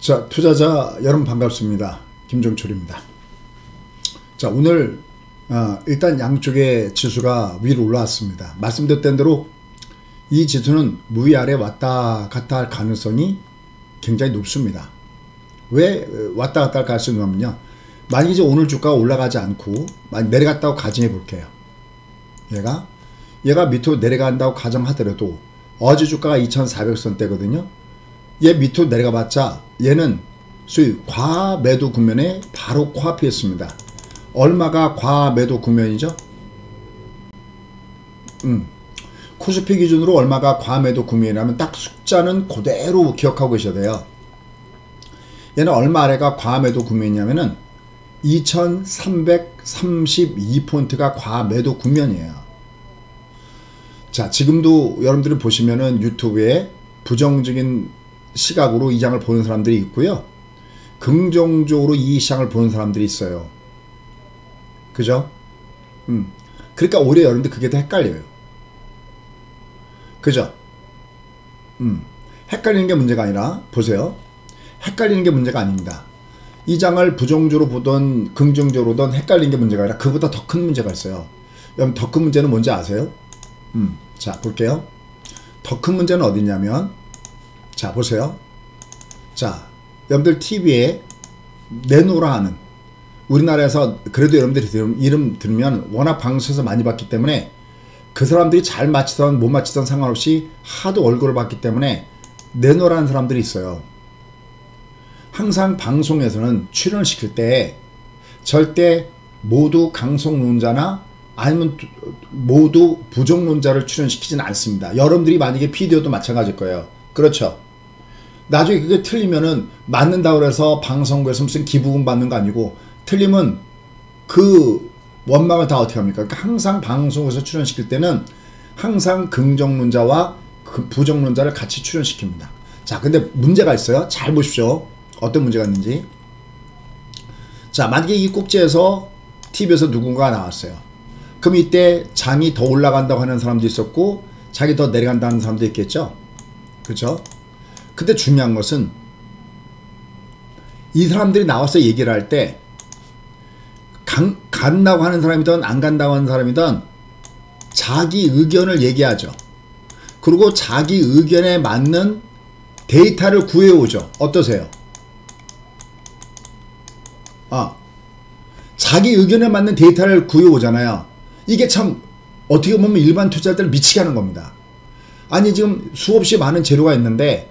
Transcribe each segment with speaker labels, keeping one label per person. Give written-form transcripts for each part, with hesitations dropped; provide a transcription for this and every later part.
Speaker 1: 자, 투자자 여러분 반갑습니다. 김종철입니다. 자, 오늘 일단 양쪽의 지수가 위로 올라왔습니다. 말씀드렸던 대로 이 지수는 위아래 왔다 갔다 할 가능성이 굉장히 높습니다. 왜 왔다 갔다 할 가능성이 높냐면요, 만약 이제 오늘 주가가 올라가지 않고 만약 내려갔다고 가정해 볼게요. 얘가 밑으로 내려간다고 가정하더라도 어제 주가가 2400선대거든요. 얘 밑으로 내려가 봤자 얘는 소위 과매도 국면에 바로 코앞이었습니다. 얼마가 과매도 국면이죠? 코스피 기준으로 얼마가 과매도 국면이라면 딱 숫자는 그대로 기억하고 계셔야 돼요. 얘는 얼마 아래가 과매도 국면이냐면은 2332포인트가 과매도 국면이에요. 자, 지금도 여러분들이 보시면은 유튜브에 부정적인 시각으로 이 장을 보는 사람들이 있고요, 긍정적으로 이 시장을 보는 사람들이 있어요. 그죠? 그러니까 오히려 여러분들 그게 더 헷갈려요. 그죠? 헷갈리는 게 문제가 아니라, 보세요, 헷갈리는 게 문제가 아닙니다. 이 장을 부정적으로 보던 긍정적으로 보던 헷갈리는 게 문제가 아니라 그보다 더 큰 문제가 있어요. 여러분, 더 큰 문제는 뭔지 아세요? 자, 볼게요. 더 큰 문제는 어디냐면, 자, 보세요. 자, 여러분들 TV에 내노라 하는, 우리나라에서 그래도 여러분들이 이름 들으면 워낙 방송에서 많이 봤기 때문에 그 사람들이 잘 맞히던 못 맞히던 상관없이 하도 얼굴을 봤기 때문에 내노라는 사람들이 있어요. 항상 방송에서는 출연을 시킬 때 절대 모두 강성론자나 아니면 모두 부정론자를 출연시키지는 않습니다. 여러분들이 만약에 PD여도 마찬가지일 거예요. 그렇죠? 나중에 그게 틀리면은 맞는다고 해서 방송국에서 무슨 기부금 받는 거 아니고, 틀리면 그 원망을 다 어떻게 합니까? 그러니까 항상 방송에서 출연시킬 때는 항상 긍정론자와 그 부정론자를 같이 출연시킵니다. 자, 근데 문제가 있어요. 잘 보십시오. 어떤 문제가 있는지. 자, 만약에 이 꼭지에서 TV에서 누군가가 나왔어요. 그럼 이때 장이 더 올라간다고 하는 사람도 있었고 장이 더 내려간다는 사람도 있겠죠. 그죠? 근데 중요한 것은 이 사람들이 나와서 얘기를 할 때 간다고 하는 사람이든 안 간다고 하는 사람이든 자기 의견을 얘기하죠. 그리고 자기 의견에 맞는 데이터를 구해오죠. 어떠세요? 자기 의견에 맞는 데이터를 구해오잖아요. 이게 참 어떻게 보면 일반 투자자들 미치게 하는 겁니다. 아니, 지금 수없이 많은 재료가 있는데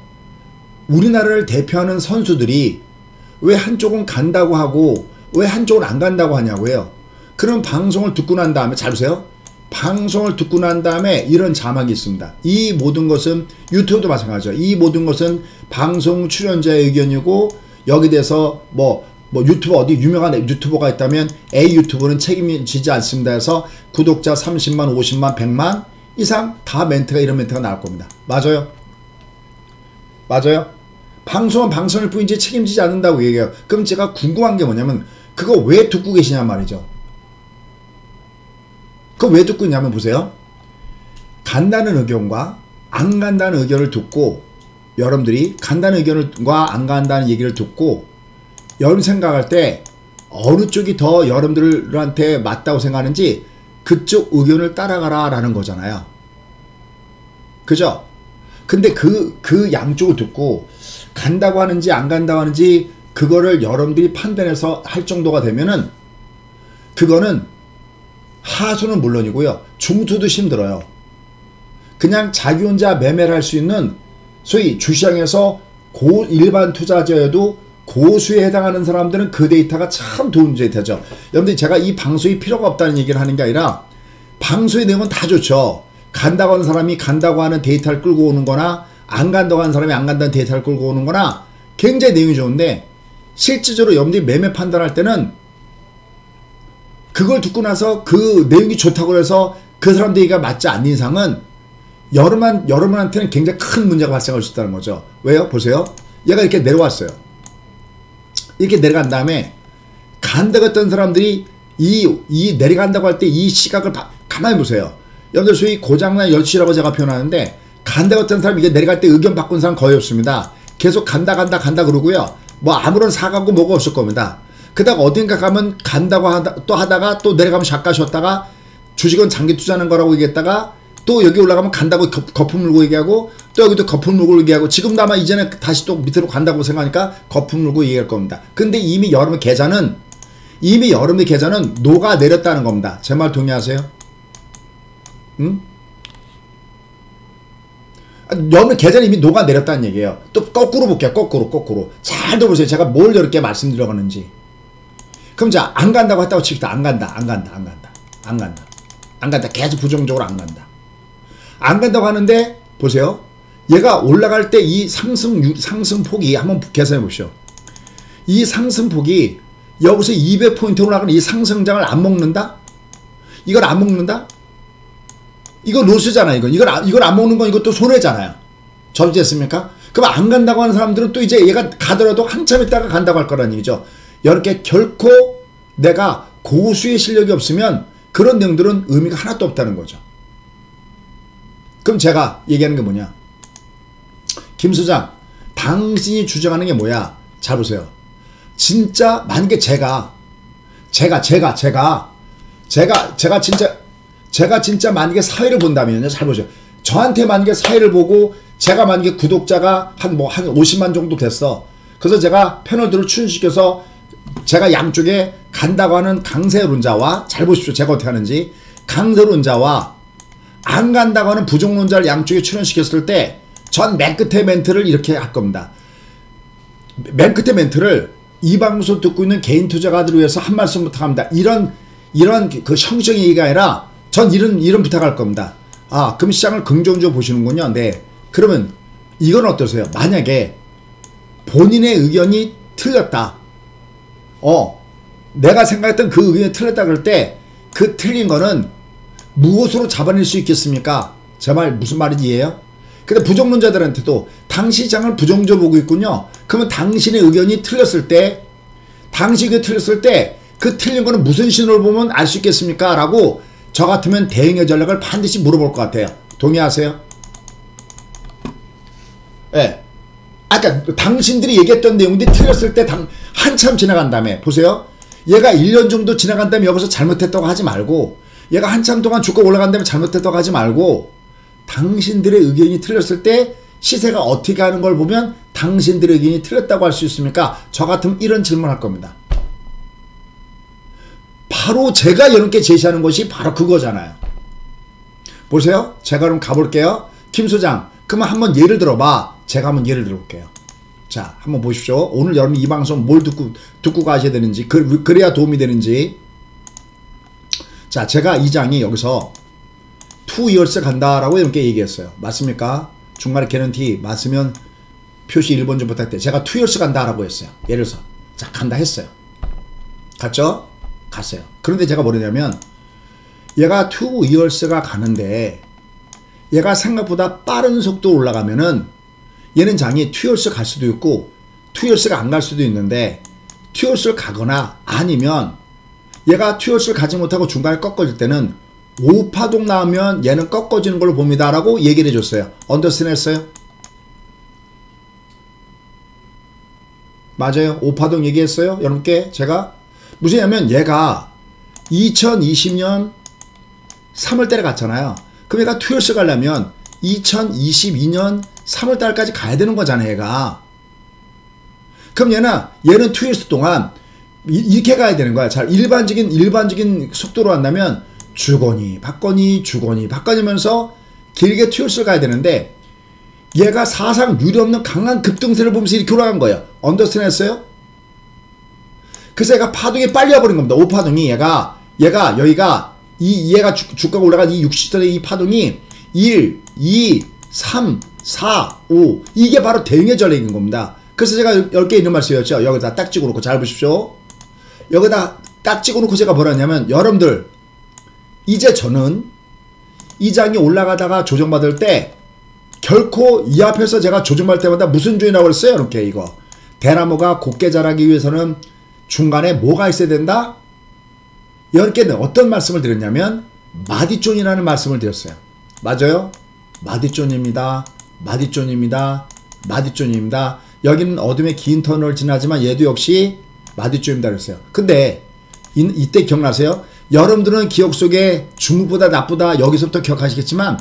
Speaker 1: 우리나라를 대표하는 선수들이 왜 한쪽은 간다고 하고 왜 한쪽은 안 간다고 하냐고요. 그럼 방송을 듣고 난 다음에, 잘 보세요, 방송을 듣고 난 다음에 이런 자막이 있습니다. 이 모든 것은, 유튜브도 마찬가지죠. 이 모든 것은 방송 출연자의 의견이고, 여기 대해서 뭐 유튜버, 어디 유명한 유튜버가 있다면 A 유튜버는 책임지지 않습니다 해서 구독자 30만, 50만, 100만 이상 다 멘트가, 이런 멘트가 나올 겁니다. 맞아요? 맞아요? 방송은 방송일 뿐이지 책임지지 않는다고 얘기해요. 그럼 제가 궁금한 게 뭐냐면, 그거 왜 듣고 계시냐 말이죠. 그거 왜 듣고 있냐면, 보세요. 간다는 의견과 안 간다는 의견을 듣고, 여러분들이 간다는 의견과 안 간다는 얘기를 듣고 여러분 생각할 때 어느 쪽이 더 여러분들한테 맞다고 생각하는지 그쪽 의견을 따라가라 라는 거잖아요. 그죠? 근데 그 양쪽을 듣고 간다고 하는지 안 간다고 하는지 그거를 여러분들이 판단해서 할 정도가 되면은 그거는 하수는 물론이고요, 중투도 힘들어요. 그냥 자기 혼자 매매를 할 수 있는, 소위 주시장에서 일반 투자자여도 고수에 해당하는 사람들은 그 데이터가 참 좋은 데이터죠. 여러분들, 제가 이 방송이 필요가 없다는 얘기를 하는 게 아니라 방송의 내용은 다 좋죠. 간다고 하는 사람이 간다고 하는 데이터를 끌고 오는 거나 안 간다고 하는 사람이 안 간다는 데이터를 끌고 오는 거나 굉장히 내용이 좋은데, 실질적으로 여러분들이 매매 판단할 때는 그걸 듣고 나서 그 내용이 좋다고 해서 그 사람들 얘기가 맞지 않는 이상은 여러분한테는 굉장히 큰 문제가 발생할 수 있다는 거죠. 왜요? 보세요. 얘가 이렇게 내려왔어요. 이렇게 내려간 다음에 간다고 했던 사람들이 이 내려간다고 할 때 이 시각을 가만히 보세요. 여러분들 소위 고장난 열치라고 제가 표현하는데, 간다고 했던 사람, 이게 내려갈 때 의견 바꾼 사람 거의 없습니다. 계속 간다 그러고요. 뭐 아무런 사과고 뭐가 없을 겁니다. 그다가 어딘가 가면 간다고 하다가 또 내려가면 잠깐 쉬었다가 주식은 장기 투자하는 거라고 얘기했다가 또 여기 올라가면 간다고 거품 물고 얘기하고 또 여기도 거품 물고 얘기하고 지금도 아마 이제는 다시 또 밑으로 간다고 생각하니까 거품 물고 얘기할 겁니다. 근데 이미 여러분의 계좌는 녹아내렸다는 겁니다. 제 말 동의하세요? 응? 여러분의 계좌는 이미 녹아내렸다는 얘기예요. 또 거꾸로 볼게요. 거꾸로. 잘 들어보세요. 제가 뭘 이렇게 말씀드려가는지. 그럼 자, 안 간다고 했다고 칩시다. 안 간다. 계속 부정적으로 안 간다. 안 간다고 하는데 보세요. 얘가 올라갈 때 이 상승폭이 한번 계산해 보시오. 이 상승폭이 여기서 200포인트 올라가는 이 상승장을 안 먹는다? 이걸 안 먹는다? 이거 로스잖아. 이걸 안 먹는 건 이것도 손해잖아요. 접지했습니까? 그럼 안 간다고 하는 사람들은 또 이제 얘가 가더라도 한참 있다가 간다고 할 거라는 얘기죠. 이렇게 결코 내가 고수의 실력이 없으면 그런 내용들은 의미가 하나도 없다는 거죠. 그럼 제가 얘기하는 게 뭐냐? 김 소장, 당신이 주장하는 게 뭐야? 잘 보세요. 진짜 만약에 제가 진짜 만약에 사회를 본다면요. 잘 보세요. 저한테 만약에 사회를 보고 제가 만약에 구독자가 한 50만 정도 됐어. 그래서 제가 패널들을 출연시켜서 제가 양쪽에 간다고 하는 강세론자와 잘 보십시오. 제가 어떻게 하는지. 강세론자와 안 간다고 하는 부정론자를 양쪽에 출연시켰을 때 전 맨 끝에 멘트를 이렇게 할 겁니다. 맨 끝에 멘트를 이 방송 듣고 있는 개인 투자가들을 위해서 한 말씀 부탁합니다. 이런 그 형식의 얘기가 아니라 전 이런 부탁할 겁니다. 아, 그럼 시장을 긍정적으로 보시는군요. 네. 그러면 이건 어떠세요? 만약에 본인의 의견이 틀렸다. 내가 생각했던 그 의견이 틀렸다 그럴 때 그 틀린 거는 무엇으로 잡아낼 수 있겠습니까? 제 말 무슨 말인지 이해해요? 근데 부정론자들한테도 당신 시장을 부정적으로 보고 있군요. 그러면 당신의 의견이 틀렸을 때 그 틀린 거는 무슨 신호를 보면 알 수 있겠습니까? 라고 저 같으면 대응의 전략을 반드시 물어볼 것 같아요. 동의하세요? 예. 네. 아까 당신들이 얘기했던 내용들이 틀렸을 때 한참 지나간 다음에 보세요. 얘가 1년 정도 지나간 다음에 여기서 잘못했다고 하지 말고 얘가 한참 동안 주가 올라간 다음에 잘못했다고 하지 말고 당신들의 의견이 틀렸을 때 시세가 어떻게 하는 걸 보면 당신들의 의견이 틀렸다고 할 수 있습니까? 저 같으면 이런 질문을 할 겁니다. 바로 제가 여러분께 제시하는 것이 바로 그거잖아요. 보세요. 제가 그럼 가볼게요. 김 소장, 그러면 한번 예를 들어봐. 제가 한번 예를 들어볼게요. 자, 한번 보십시오. 오늘 여러분 이 방송 뭘 듣고 가셔야 되는지, 그래야 도움이 되는지. 자, 제가 이 장이 여기서 2years 간다라고 이렇게 얘기했어요. 맞습니까? 중간에 개런티 맞으면 표시 1번 좀 부탁드려요. 제가 2years 간다라고 했어요. 예를 들어서. 자, 간다 했어요. 갔죠? 갔어요. 그런데 제가 뭐냐면 얘가 2years가 가는데 얘가 생각보다 빠른 속도로 올라가면은 얘는 장이 2years 갈 수도 있고 2years가 안 갈 수도 있는데 2years를 가거나 아니면 얘가 2years를 가지 못하고 중간에 꺾어질 때는 5파동 나오면 얘는 꺾어지는 걸로 봅니다 라고 얘기를 해줬어요. 언더스탠 했어요? 맞아요. 5파동 얘기했어요. 여러분께 제가 무슨 얘기냐면 얘가 2020년 3월달에 갔잖아요. 그럼 얘가 2years 가려면 2022년 3월달까지 가야 되는 거잖아요. 얘가. 그럼 얘는 2years 동안 이렇게 가야 되는 거야. 잘 일반적인 속도로 한다면 주거니 받거니면서 길게 2years를 가야 되는데 얘가 사상 유례없는 강한 급등세를 보면서 이렇게 올라간 거예요. 언더스탠 했어요? 그래서 얘가 파동이 빨리 와버린 겁니다. 5파동이 얘가 여기가 얘가 주가가 올라간 이 60선의 이 파동이 1, 2, 3, 4, 5 이게 바로 대응의 전략인 겁니다. 그래서 제가 10개 이런 말씀이었죠. 여기다 딱 찍어놓고 잘 보십시오. 여기다 딱 찍어놓고 제가 뭐라 했냐면 여러분들 이제 저는 이 장이 올라가다가 조정받을 때 결코 이 앞에서 제가 조정받을 때마다 무슨 조이라고 그랬어요? 이렇게 이거 대나무가 곱게 자라기 위해서는 중간에 뭐가 있어야 된다? 여러분께는 어떤 말씀을 드렸냐면 마디존이라는 말씀을 드렸어요. 맞아요? 마디존입니다. 여기는 어둠의 긴 터널을 지나지만 얘도 역시 마디조입니다 그랬어요. 근데 이때 기억나세요? 여러분들은 기억 속에 중국보다 나쁘다 여기서부터 기억하시겠지만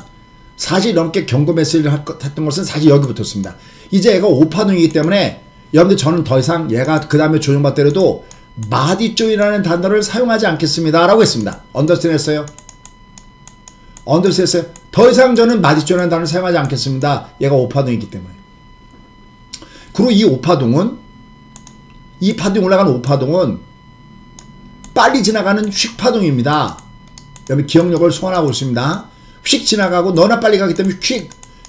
Speaker 1: 사실 이렇게 경고 메시지를 했던 것은 사실 여기부터였습니다. 이제 얘가 5파동이기 때문에 여러분들 저는 더 이상 얘가 그 다음에 조정받더라도 마디조이라는 단어를 사용하지 않겠습니다 라고 했습니다. 언더스탠 했어요? 언더스탠 했어요? 더 이상 저는 마디조이라는 단어를 사용하지 않겠습니다. 얘가 5파동이기 때문에. 그리고 이 5파동은 이 파동이 올라가는 5파동은 빨리 지나가는 휙파동입니다. 여러분 기억력을 소환하고 있습니다. 휙 지나가고 너나 빨리 가기 때문에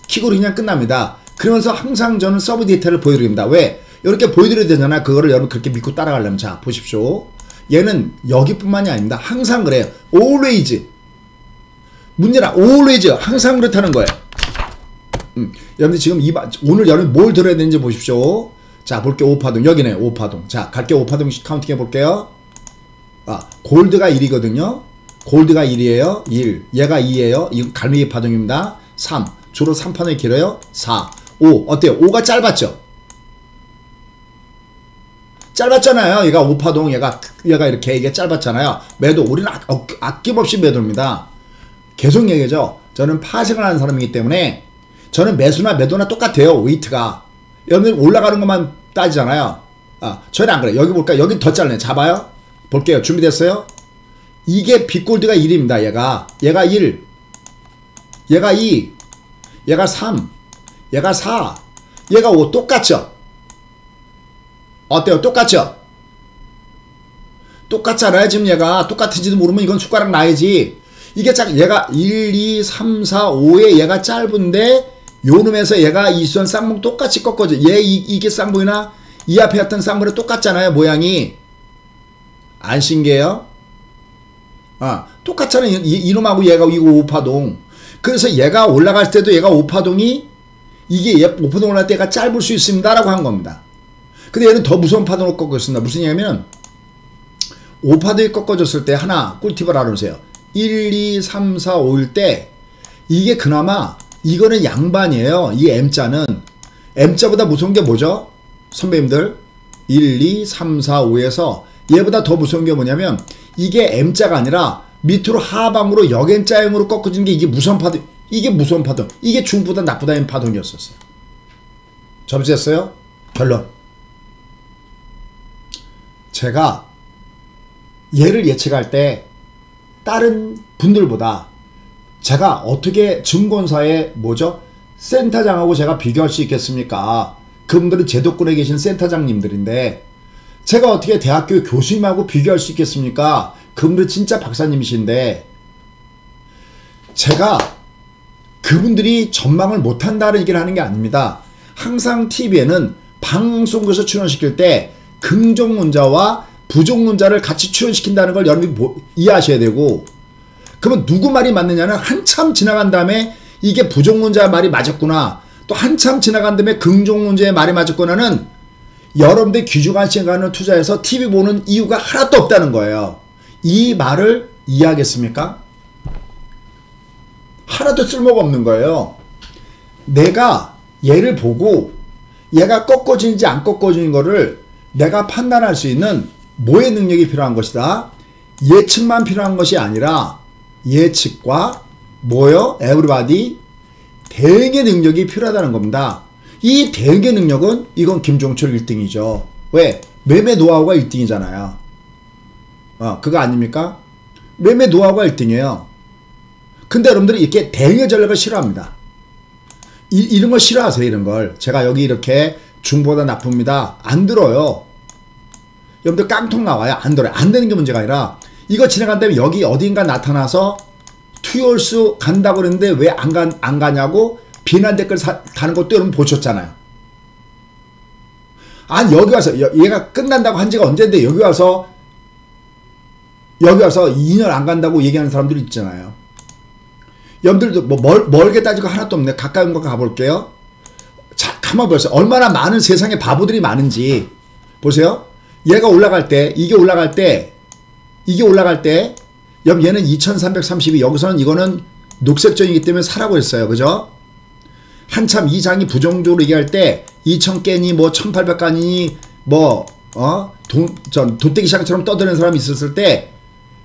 Speaker 1: 킥으로 그냥 끝납니다. 그러면서 항상 저는 서브 디테일을 보여드립니다. 왜? 이렇게 보여드려야 되잖아요. 그거를 여러분 그렇게 믿고 따라가려면. 자 보십시오. 얘는 여기뿐만이 아닙니다. 항상 그래요. always. 문제라 always 항상 그렇다는 거예요. 여러분들 지금 오늘 여러분 뭘 들어야 되는지 보십시오. 자 볼게요. 5파동 여기네 5파동. 자 갈게요. 5파동 카운팅 해볼게요. 골드가 1이거든요. 골드가 1이에요. 1. 얘가 2에요. 이건 갈매기 파동입니다. 3. 주로 3파동이 길어요. 4. 5. 어때요? 5가 짧았죠? 짧았잖아요. 얘가 5파동, 얘가 이렇게 이게 짧았잖아요. 매도. 우리는 아낌없이 매도입니다. 계속 얘기하죠. 저는 파생을 하는 사람이기 때문에 저는 매수나 매도나 똑같아요. 웨이트가. 여러분들 올라가는 것만 따지잖아요. 저는 안 그래요. 여기 볼까요? 여기 더 짧네. 잡아요. 볼게요. 준비됐어요? 이게 빅골드가 1입니다. 얘가 1, 얘가 2, 얘가 3, 얘가 4, 얘가 5. 똑같죠? 어때요? 똑같죠? 똑같잖아요. 지금 얘가 똑같은지도 모르면 이건 숟가락 놔야지. 이게 얘가 1, 2, 3, 4, 5에 얘가 짧은데 요놈에서 얘가 이수한 쌍봉 똑같이 꺾어져. 이게 쌍봉이나 이 앞에 했던 쌍봉이 똑같잖아요. 모양이. 안 신기해요? 똑같잖아요. 이놈하고 얘가 이거 5파동. 그래서 얘가 올라갈 때도 얘가 5파동이 이게 5파동 올라갈 때가 짧을 수 있습니다 라고 한 겁니다. 근데 얘는 더 무서운 파동을 꺾고 있습니다. 무슨 얘기냐면 5파동이 꺾어졌을 때 하나 꿀팁을 알아보세요. 1, 2, 3, 4, 5일 때 이게 그나마 이거는 양반이에요. 이 M자는 M자보다 무서운 게 뭐죠? 선배님들 1, 2, 3, 4, 5에서 얘보다 더 무서운 게 뭐냐면 이게 M자가 아니라 밑으로 하방으로 역N자형으로 꺾어지는 게 이게 무서운 파동. 이게 무서운 파동. 이게 중보다 나쁘다는 파동이었었어요. 점수했어요? 결론. 제가 얘를 예측할 때 다른 분들보다 제가 어떻게 증권사의 센터장하고 제가 비교할 수 있겠습니까? 그분들은 제도권에 계신 센터장님들인데 제가 어떻게 대학교 교수님하고 비교할 수 있겠습니까? 그분들 진짜 박사님이신데 제가 그분들이 전망을 못한다는 얘기를 하는 게 아닙니다. 항상 TV에는 방송국에서 출연시킬 때 긍정론자와 부정론자를 같이 출연시킨다는 걸 여러분이 이해하셔야 되고 그러면 누구 말이 맞느냐는 한참 지나간 다음에 이게 부정론자의 말이 맞았구나 또 한참 지나간 다음에 긍정론자의 말이 맞았구나는 여러분들 귀중한 시간을 투자해서 TV 보는 이유가 하나도 없다는 거예요. 이 말을 이해하겠습니까? 하나도 쓸모가 없는 거예요. 내가 얘를 보고 얘가 꺾어지는지 안 꺾어지는 거를 내가 판단할 수 있는 뭐의 능력이 필요한 것이다? 예측만 필요한 것이 아니라 예측과 뭐요? 에브리바디 대응의 능력이 필요하다는 겁니다. 이 대응의 능력은 이건 김종철 1등이죠. 왜? 매매 노하우가 1등이잖아요. 그거 아닙니까? 매매 노하우가 1등이에요. 근데 여러분들이 이렇게 대응의 전략을 싫어합니다. 이런 걸 싫어하세요. 이런 걸. 제가 여기 이렇게 중보다 나쁩니다. 안 들어요. 여러분들 깡통 나와요. 안 들어요. 안 되는 게 문제가 아니라 이거 지나간 다음에 여기 어딘가 나타나서 투여수 간다고 그랬는데 왜 안 가냐고 비난 댓글 다는 것도 여러분 보셨잖아요. 아니 여기 와서 얘가 끝난다고 한 지가 언젠데 여기 와서 2년 안 간다고 얘기하는 사람들이 있잖아요. 여러분들도 뭐 멀게 따지고 하나도 없네. 가까운 거 가볼게요. 자, 가만 보세요. 얼마나 많은 세상에 바보들이 많은지 보세요. 얘가 올라갈 때 이게 올라갈 때 여러분 얘는 2332 여기서는 이거는 녹색전이기 때문에 사라고 했어요. 그죠? 한참 이 장이 부정적으로 얘기할 때 2000깨니 뭐 1800가니 뭐 도떼기 시장처럼 떠드는 사람이 있었을 때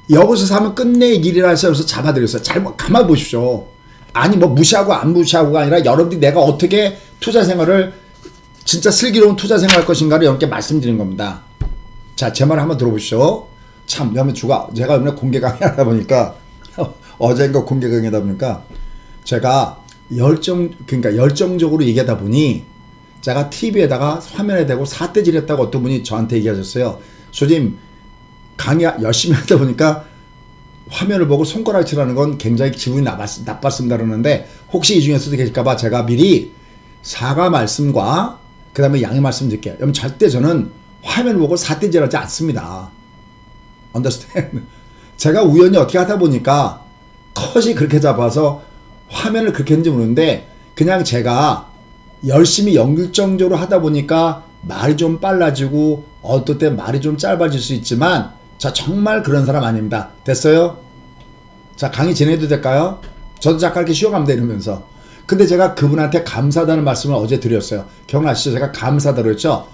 Speaker 1: 여기서 사면 끝내의 길이라 해서 여기서 잡아드렸어요. 잘못 가만 보십시오. 아니 뭐 무시하고 안 무시하고가 아니라 여러분들이 내가 어떻게 투자 생활을 진짜 슬기로운 투자 생활할 것인가를 여러분께 말씀드린 겁니다. 자, 제 말을 한번 들어보시죠. 참, 여러분 제가 이번에 공개 강의하다 보니까 어젠가 공개 강의하다 보니까 제가 열정적으로 얘기하다 보니 제가 TV에다가 화면에 대고 사태질했다고 어떤 분이 저한테 얘기하셨어요. 소장님 강의 열심히 하다 보니까 화면을 보고 손가락질하는 건 굉장히 기분이 나빴습니다 그러는데 혹시 이 중에서도 계실까봐 제가 미리 사과 말씀과 그 다음에 양해 말씀 드릴게요. 여러분 절대 저는 화면을 보고 사태질하지 않습니다. understand? 제가 우연히 어떻게 하다 보니까 컷이 그렇게 잡아서 화면을 그렇게 했는지 모르는데 그냥 제가 열심히 열정적으로 하다 보니까 말이 좀 빨라지고 어떨 때 말이 좀 짧아질 수 있지만 저 정말 그런 사람 아닙니다. 됐어요? 자, 강의 진행해도 될까요? 저도 잠깐 이렇게 쉬어가면 이러면서. 근데 제가 그분한테 감사하다는 말씀을 어제 드렸어요. 기억나시죠? 제가 감사하다고 했죠?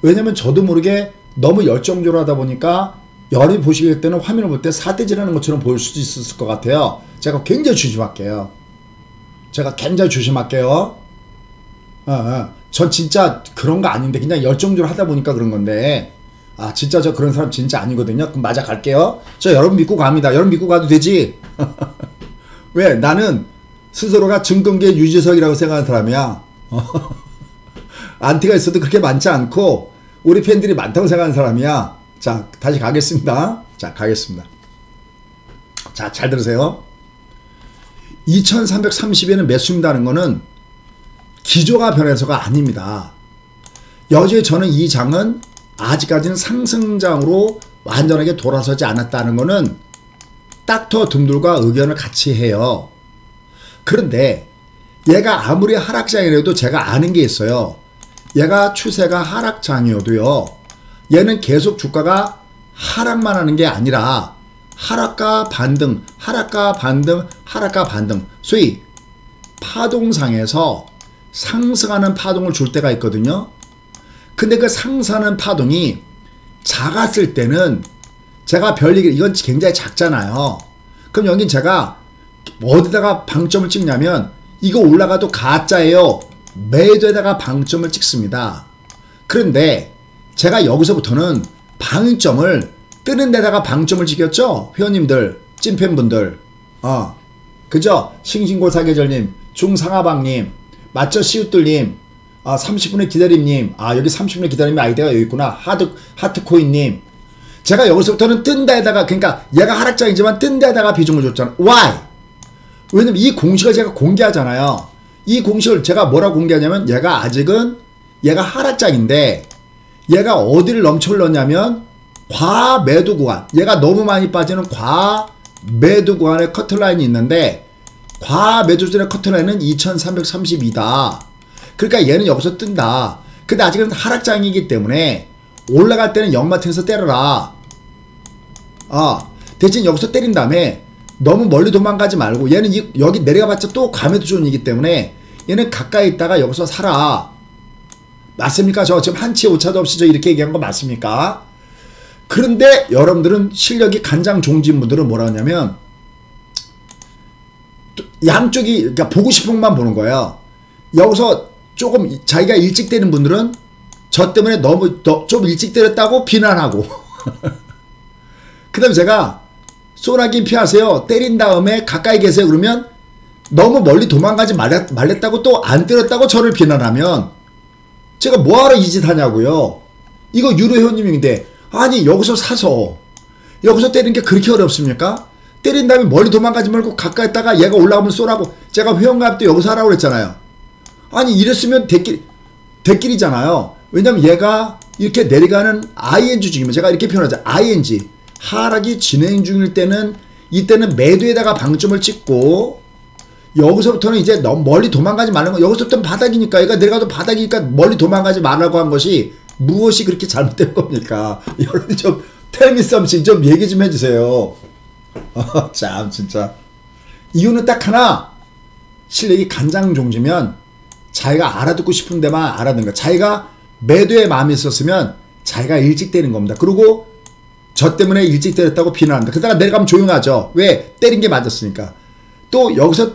Speaker 1: 왜냐면 저도 모르게 너무 열정적으로 하다 보니까 여러분이 보시게 될 때는 화면을 볼 때 사태질하는 것처럼 보일 수도 있을 것 같아요. 제가 굉장히 조심할게요. 전 진짜 그런 거 아닌데 그냥 열정적으로 하다 보니까 그런 건데 아 진짜 저 그런 사람 진짜 아니거든요. 그럼 맞아 갈게요. 저 여러분 믿고 갑니다. 여러분 믿고 가도 되지. 왜? 나는 스스로가 증권계 유재석이라고 생각하는 사람이야. 안티가 있어도 그렇게 많지 않고 우리 팬들이 많다고 생각하는 사람이야. 자, 다시 가겠습니다. 자, 가겠습니다. 자, 잘 들으세요. 2330에는 매수입니다는 거는 기조가 변해서가 아닙니다. 여전히 저는 이 장은 아직까지는 상승장으로 완전하게 돌아서지 않았다는 거는 닥터 둠들과 의견을 같이 해요. 그런데 얘가 아무리 하락장이라도 제가 아는 게 있어요. 얘가 추세가 하락장이어도요. 얘는 계속 주가가 하락만 하는 게 아니라 하락과 반등, 하락과 반등, 하락과 반등. 소위 파동상에서 상승하는 파동을 줄 때가 있거든요. 근데 그 상승하는 파동이 작았을 때는 제가 별얘기 이건 굉장히 작잖아요. 그럼 여긴 제가 어디다가 방점을 찍냐면 이거 올라가도 가짜예요. 매도에다가 방점을 찍습니다. 그런데 제가 여기서부터는 방점을 뜨는 데다가 방점을 찍었죠. 회원님들, 찐팬분들. 그죠? 싱싱고사계절님, 중상하방님, 맞죠? 시웃들님, 30분의 기다림님, 여기 30분의 기다림의 아이디가 여기 있구나. 하트코인님. 제가 여기서부터는 뜬 데다가, 그러니까 얘가 하락장이지만 뜬 데다가 비중을 줬잖아. Why? 왜냐면 이 공식을 제가 공개하잖아요. 이 공식을 제가 뭐라고 공개하냐면 얘가 아직은 얘가 하락장인데 얘가 어디를 넘쳐흘렀냐면 과매도 구간, 얘가 너무 많이 빠지는 과매도 구간의 커트라인이 있는데 과매도전의 커트라인은 2332다. 그러니까 얘는 여기서 뜬다. 근데 아직은 하락장이기 때문에 올라갈 때는 역마트에서 때려라. 대신 여기서 때린 다음에 너무 멀리 도망가지 말고 얘는 여기 내려가봤자 또 과매도존이기 때문에 얘는 가까이 있다가 여기서 살아. 맞습니까? 저 지금 한치 오차도 없이 저 이렇게 얘기한 거 맞습니까? 그런데 여러분들은 실력이 간장 종진 분들은 뭐라 하냐면 양쪽이 그러니까 보고 싶은 것만 보는 거예요. 여기서 조금 자기가 일찍 때리는 분들은 저 때문에 너무 좀 일찍 때렸다고 비난하고 그 다음에 제가 쏘나긴 피하세요. 때린 다음에 가까이 계세요. 그러면 너무 멀리 도망가지 말랬다고 또 안 때렸다고 저를 비난하면 제가 뭐하러 이 짓 하냐고요. 이거 유료 회원님인데 아니 여기서 사서 여기서 때리는 게 그렇게 어렵습니까? 때린 다음에 멀리 도망가지 말고 가까이 있다가 얘가 올라오면 쏘라고 제가 회원가입 때 여기서 하라고 그랬잖아요. 아니 이랬으면 대길이잖아요. 왜냐면 얘가 이렇게 내려가는 ING 중이면 제가 이렇게 표현하죠. ING 하락이 진행 중일 때는 이때는 매도에다가 방점을 찍고 여기서부터는 이제 너무 멀리 도망가지 말는 거. 여기서부터는 바닥이니까 얘가 내려가도 바닥이니까 멀리 도망가지 말라고 한 것이 무엇이 그렇게 잘못된 겁니까? 여러분 좀 텔미 썸씽 좀 얘기 좀 해주세요. 참 진짜 이유는 딱 하나. 실력이 간장종지면 자기가 알아듣고 싶은 데만 알아듣는 거야. 자기가 매도의 마음이 있었으면 자기가 일찍 때린 겁니다. 그리고 저 때문에 일찍 때렸다고 비난한다. 그러다가 내려가면 조용하죠. 왜? 때린 게 맞았으니까. 또 여기서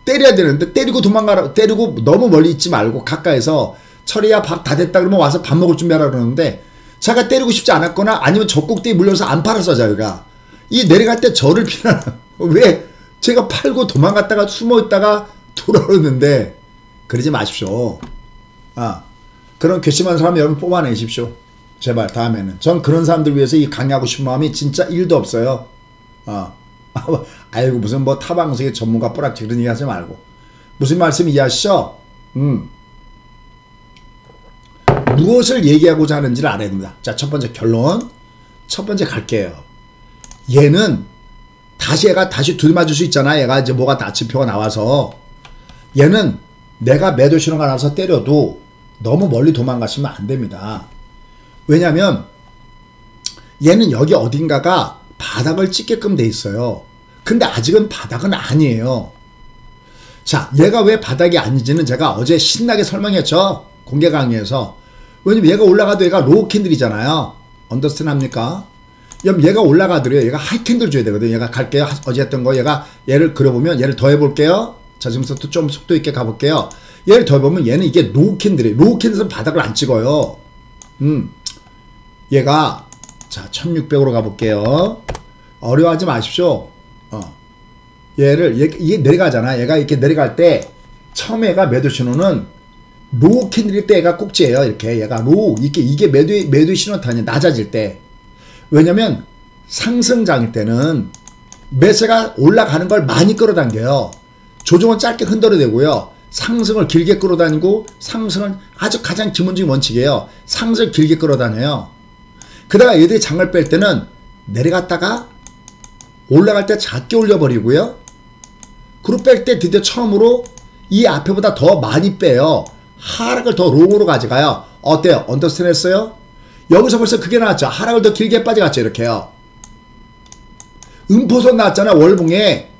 Speaker 1: 때려야 되는데 때리고 도망가라. 때리고 너무 멀리 있지 말고 가까이서 철이야 밥 다 됐다 그러면 와서 밥 먹을 준비하라 그러는데 자기가 때리고 싶지 않았거나 아니면 저 꼭대기 물려서 안 팔았어 자기가. 이 내려갈 때 저를 비난하는 왜? 제가 팔고 도망갔다가 숨어있다가 돌아오는데 그러지 마십시오. 그런 괘씸한 사람 여러분 뽑아내십시오. 제발 다음에는. 전 그런 사람들 위해서 이 강의하고 싶은 마음이 진짜 1도 없어요. 아이고 무슨 뭐 타방송의 전문가 뿌락지 그런 얘기 하지 말고. 무슨 말씀 이해하시죠? 무엇을 얘기하고자 하는지를 알아야 됩니다. 자, 첫 번째 결론. 첫 번째 갈게요. 얘는 얘가 다시 두드맞을 수 있잖아. 얘가 이제 뭐가 다치표가 나와서. 얘는 내가 매도 신호가 나서 때려도 너무 멀리 도망가시면 안 됩니다. 왜냐면 얘는 여기 어딘가가 바닥을 찍게끔 돼 있어요. 근데 아직은 바닥은 아니에요. 자, 얘가 왜 바닥이 아닌지는 제가 어제 신나게 설명했죠. 공개 강의에서. 왜냐면 얘가 올라가도 얘가 로우 캔들이잖아요. 언더스탠 합니까? 그럼 얘가 올라가더래요. 얘가 하이 캔들 줘야 되거든요. 얘가 갈게요. 어제 했던 거 얘를 그려보면 얘를 더 해볼게요. 자, 지금부터 좀 속도 있게 가볼게요. 얘를 더 해보면 얘는 이게 로우 캔들이에요. 로우 캔들은 바닥을 안 찍어요. 얘가 자 1600으로 가볼게요. 어려워하지 마십시오. 이게 내려가잖아. 얘가 이렇게 내려갈 때 처음에 얘가 매도 신호는 로우 캔들일 때 얘가 꼭지예요. 이렇게 얘가 로우 이게 매도의 신호탄이 낮아질 때. 왜냐면 상승장일 때는 매수가 올라가는 걸 많이 끌어당겨요. 조정은 짧게 흔들어대고요. 상승을 길게 끌어다니고 상승은 아주 가장 기본적인 원칙이에요. 상승을 길게 끌어다녀요. 그다가 얘들이 장을 뺄 때는 내려갔다가 올라갈 때 작게 올려버리고요. 그리고 뺄 때 드디어 처음으로 이 앞에보다 더 많이 빼요. 하락을 더 롱으로 가져가요. 어때요? 언더스탠 했어요? 여기서 벌써 그게 나왔죠. 하락을 더 길게 빠져갔죠. 이렇게요. 음포선 나왔잖아. 월봉에.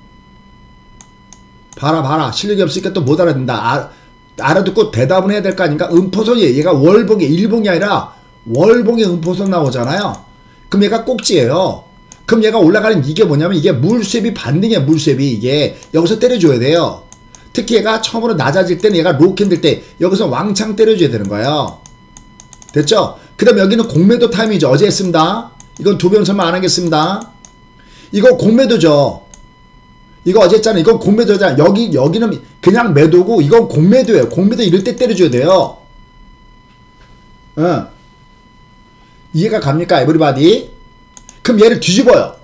Speaker 1: 봐라. 실력이 없으니까 또 못 알아듣는다. 알아듣고 대답은 해야 될 거 아닌가? 음포선이에요. 얘가 월봉이 일봉이 아니라 월봉에 음포선 나오잖아요. 그럼 얘가 꼭지예요. 그럼 얘가 올라가는 이게 뭐냐면 이게 물쇠비 반등이야. 물쇠비 이게 여기서 때려줘야 돼요. 특히 얘가 처음으로 낮아질 때는 얘가 로우 캔들 때 여기서 왕창 때려줘야 되는 거예요. 됐죠? 그 다음 여기는 공매도 타임이죠. 어제 했습니다. 이건 두 번 설명 안 하겠습니다. 이거 공매도죠. 이거 어제 했잖아. 이건 공매도잖아. 여기는 그냥 매도고 이건 공매도예요. 공매도 이럴 때 때려줘야 돼요. 이해가 갑니까? 에브리바디? 그럼 얘를 뒤집어요.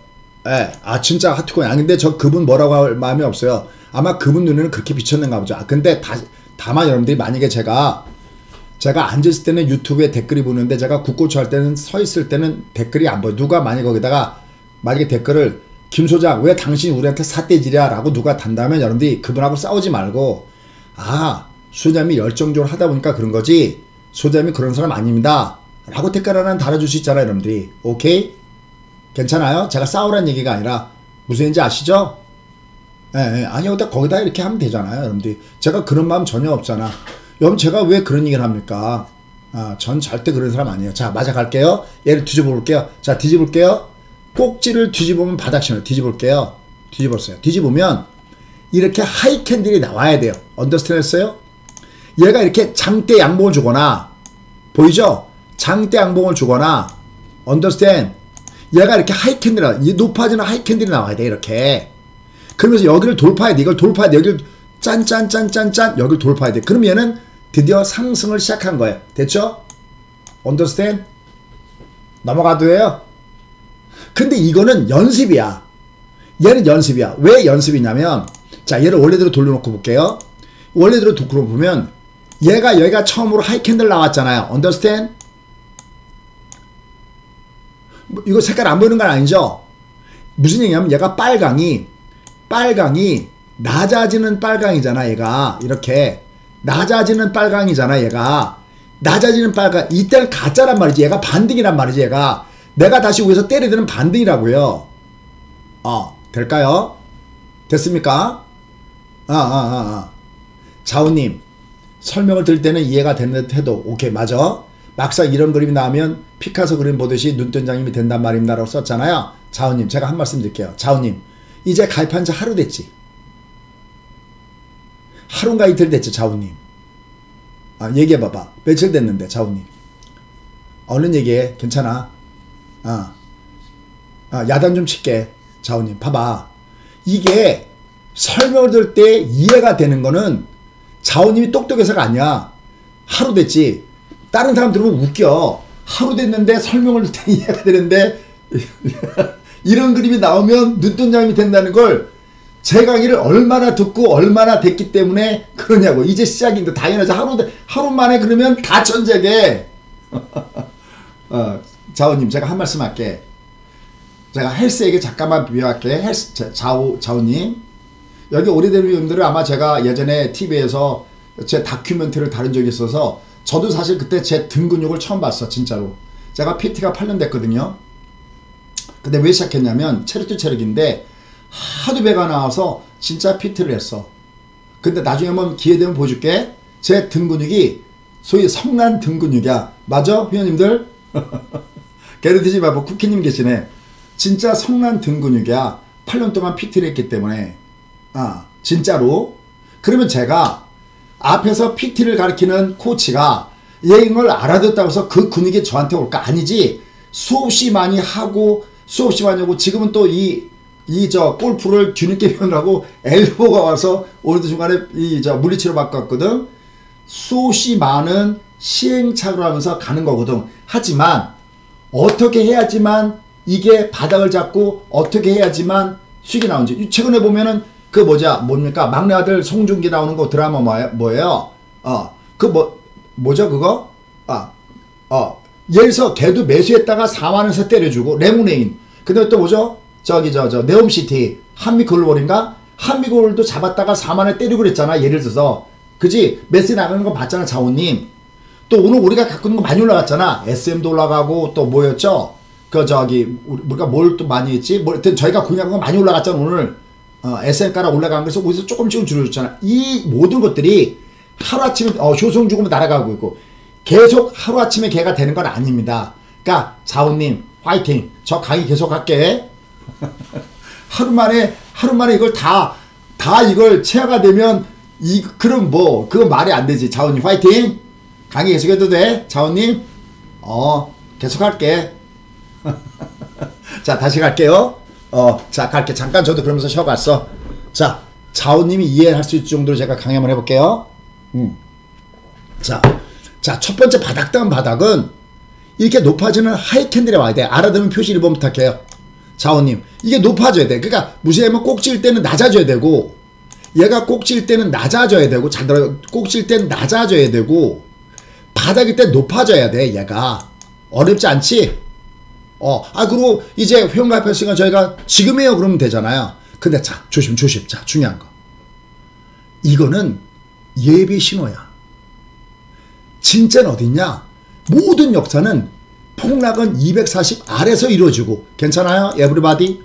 Speaker 1: 예. 진짜 하트코인. 근데 저 그분 뭐라고 할 마음이 없어요. 아마 그분 눈에는 그렇게 비쳤는가 보죠. 근데 다만 여러분들이 만약에 제가 앉았을 때는 유튜브에 댓글이 보는데 제가 국고초 할 때는 서 있을 때는 댓글이 안 보여. 누가 만약에 댓글을 김 소장 왜 당신이 우리한테 삿대질이야 라고 누가 단다면 여러분들이 그분하고 싸우지 말고 소장님이 열정적으로 하다 보니까 그런 거지 소장님이 그런 사람 아닙니다 라고 댓글 하나 달아줄 수 있잖아요. 여러분들이. 오케이? 괜찮아요? 제가 싸우라는 얘기가 아니라 무슨 얘기인지 아시죠? 아니요. 거기다 이렇게 하면 되잖아요. 여러분들이. 제가 그런 마음 전혀 없잖아. 여러분 제가 왜 그런 얘기를 합니까? 전 절대 그런 사람 아니에요. 자, 맞아 갈게요. 얘를 뒤집어 볼게요. 자, 뒤집을게요. 꼭지를 뒤집으면 바닥신호 뒤집을게요. 뒤집었어요. 뒤집으면 이렇게 하이 캔들이 나와야 돼요. 언더스탠 했어요? 얘가 이렇게 장대 양봉을 주거나 보이죠? 장대 양봉을 주거나 언더스탠 얘가 이렇게 하이 캔들이 높아지는 하이 캔들이 나와야 돼. 이렇게. 그러면서 여기를 돌파해야 돼. 이걸 돌파해야 돼. 여기를 짠 여기를 돌파해야 돼. 그럼 얘는 드디어 상승을 시작한 거예요. 됐죠? 언더스탠? 넘어가도 돼요? 근데 이거는 연습이야. 얘는 연습이야. 왜 연습이냐면 자, 얘를 원래대로 돌려놓고 볼게요. 원래대로 돌려보면 여기가 처음으로 하이 캔들 나왔잖아요. 언더스탠? 이거 색깔 안 보이는 건 아니죠? 무슨 얘기냐면 얘가 빨강이 낮아지는 빨강이잖아. 얘가 이렇게 낮아지는 빨강이잖아. 얘가 낮아지는 빨강. 이때는 가짜란 말이지. 얘가 반등이란 말이지. 얘가 내가 다시 위에서 때리드는 반등이라고요. 될까요? 됐습니까? 자우님 설명을 들 때는 이해가 되는 듯 해도 오케이 맞아. 막상 이런 그림이 나오면 피카소 그림 보듯이 눈뜬장님이 된단 말입니다 라고 썼잖아요. 자우님 제가 한 말씀 드릴게요. 자우님 이제 가입한 지 하루 됐지? 하루인가 이틀 됐지 자우님? 얘기해봐봐. 며칠 됐는데 자우님? 얼른 얘기해. 괜찮아. 야단 좀 칠게. 자우님 봐봐. 이게 설명을 들 때 이해가 되는 거는 자우님이 똑똑해서가 아니야. 하루 됐지. 다른 사람 들으면 웃겨. 하루 됐는데 설명을 들 때 이해가 되는데 이런 그림이 나오면 눈동자님이 된다는 걸 제 강의를 얼마나 듣고 얼마나 됐기 때문에 그러냐고. 이제 시작인데 당연하지. 하루 만에 그러면 다 천재게. 자우님 제가 한 말씀 할게. 제가 헬스에게 잠깐만 비교할게. 자우님 여기 오래된 위원들은 아마 제가 예전에 TV에서 제 다큐멘터리를 다룬 적이 있어서 저도 사실 그때 제 등 근육을 처음 봤어. 진짜로. 제가 PT가 8년 됐거든요. 근데 왜 시작했냐면 체력도 체력인데 하도 배가 나와서 진짜 PT를 했어. 근데 나중에 한번 기회 되면 보여줄게. 제 등 근육이 소위 성난 등 근육이야. 맞아? 회원님들? 게르티지 바보 쿠키님 계시네. 진짜 성난 등 근육이야. 8년 동안 PT를 했기 때문에. 진짜로. 그러면 제가 앞에서 PT를 가르치는 코치가 이걸 알아듣다고 해서 그 근육이 저한테 올까? 아니지. 수없이 많이 하고 지금은 또 골프를 뒤늦게 배우느라고 엘보가 와서 오늘도 중간에 물리치료 받고 왔거든. 수없이 많은 시행착오를 하면서 가는 거거든. 하지만 어떻게 해야지만 이게 바닥을 잡고 어떻게 해야지만 수익이 나오는지. 최근에 보면은 뭡니까? 막내 아들 송중기 나오는 거 드라마 뭐예요? 뭐죠 그거? 예를 들어서 걔도 매수했다가 4만원에서 때려주고 레모네인. 근데 또 뭐죠? 네옴시티 한미글로벌인가? 한미글로벌도 잡았다가 4만원에 때리고 그랬잖아. 예를 들어서 그지? 매수 나가는 거 봤잖아 자우님. 또 오늘 우리가 갖고 있는 거 많이 올라갔잖아. SM도 올라가고 또 뭐였죠? 우리가 뭘 또 많이 했지? 하여튼 저희가 공략한 거 많이 올라갔잖아 오늘. SM가라 올라간 거에서 거기서 조금씩은 줄여줬잖아. 이 모든 것들이 하루아침에 효성 죽으면 날아가고 있고 계속 하루아침에 걔가 되는 건 아닙니다. 그러니까 자우님 화이팅. 저 강의 계속 할게. 하루 만에 이걸 다 이걸 체화가 되면 그럼 그거 말이 안 되지. 자우님 화이팅. 강의 계속 해도 돼. 자우님 계속 할게. 자 다시 갈게요. 자 갈게. 잠깐 저도 그러면서 쉬어갔어. 자 자우님이 이해할 수 있을 정도로 제가 강의 한번 해볼게요. 자 첫 번째 바닥다운 바닥은 이렇게 높아지는 하이 캔들에 와야 돼. 알아두면 표시 1번 부탁해요. 자우님 이게 높아져야 돼. 그러니까 무시하면 꼭질 때는 낮아져야 되고 얘가 꼭질 때는 낮아져야 되고 잘 들어요. 꼭질 때는 낮아져야 되고 바닥일 때 높아져야 돼. 얘가 어렵지 않지? 그리고 이제 회원 가입했으니까 저희가 지금 해요 그러면 되잖아요. 근데 자 조심. 자 중요한 거 이거는 예비 신호야. 진짜는 어딨냐? 모든 역사는 폭락은 240 아래서 이루어지고 괜찮아요? 에브리바디?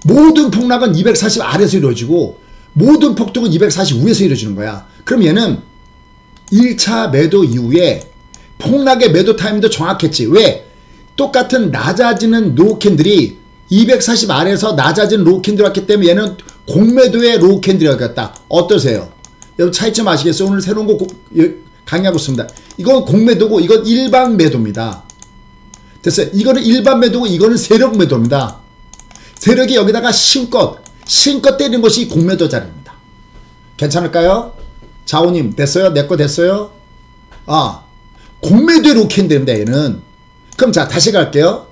Speaker 1: 모든 폭락은 240 아래서 이루어지고 모든 폭등은 240 위에서 이루어지는 거야. 그럼 얘는 1차 매도 이후에 폭락의 매도 타임도 정확했지. 왜? 똑같은 낮아지는 로우 캔들이 240 아래에서 낮아지는 로우 캔들이 왔기 때문에 얘는 공매도의 로우 캔들이었다. 어떠세요? 여러분 차이점 아시겠어요? 오늘 새로운 거 강의하고 있습니다. 이건 공매도고 이건 일반 매도입니다. 됐어요. 이거는 일반 매도고 이거는 세력 매도입니다. 세력이 여기다가 신껏 때리는 것이 공매도 자리입니다. 괜찮을까요? 자오님 됐어요? 내 거 됐어요? 공매도의 로우 캔들입니다. 얘는. 그럼 자 다시 갈게요.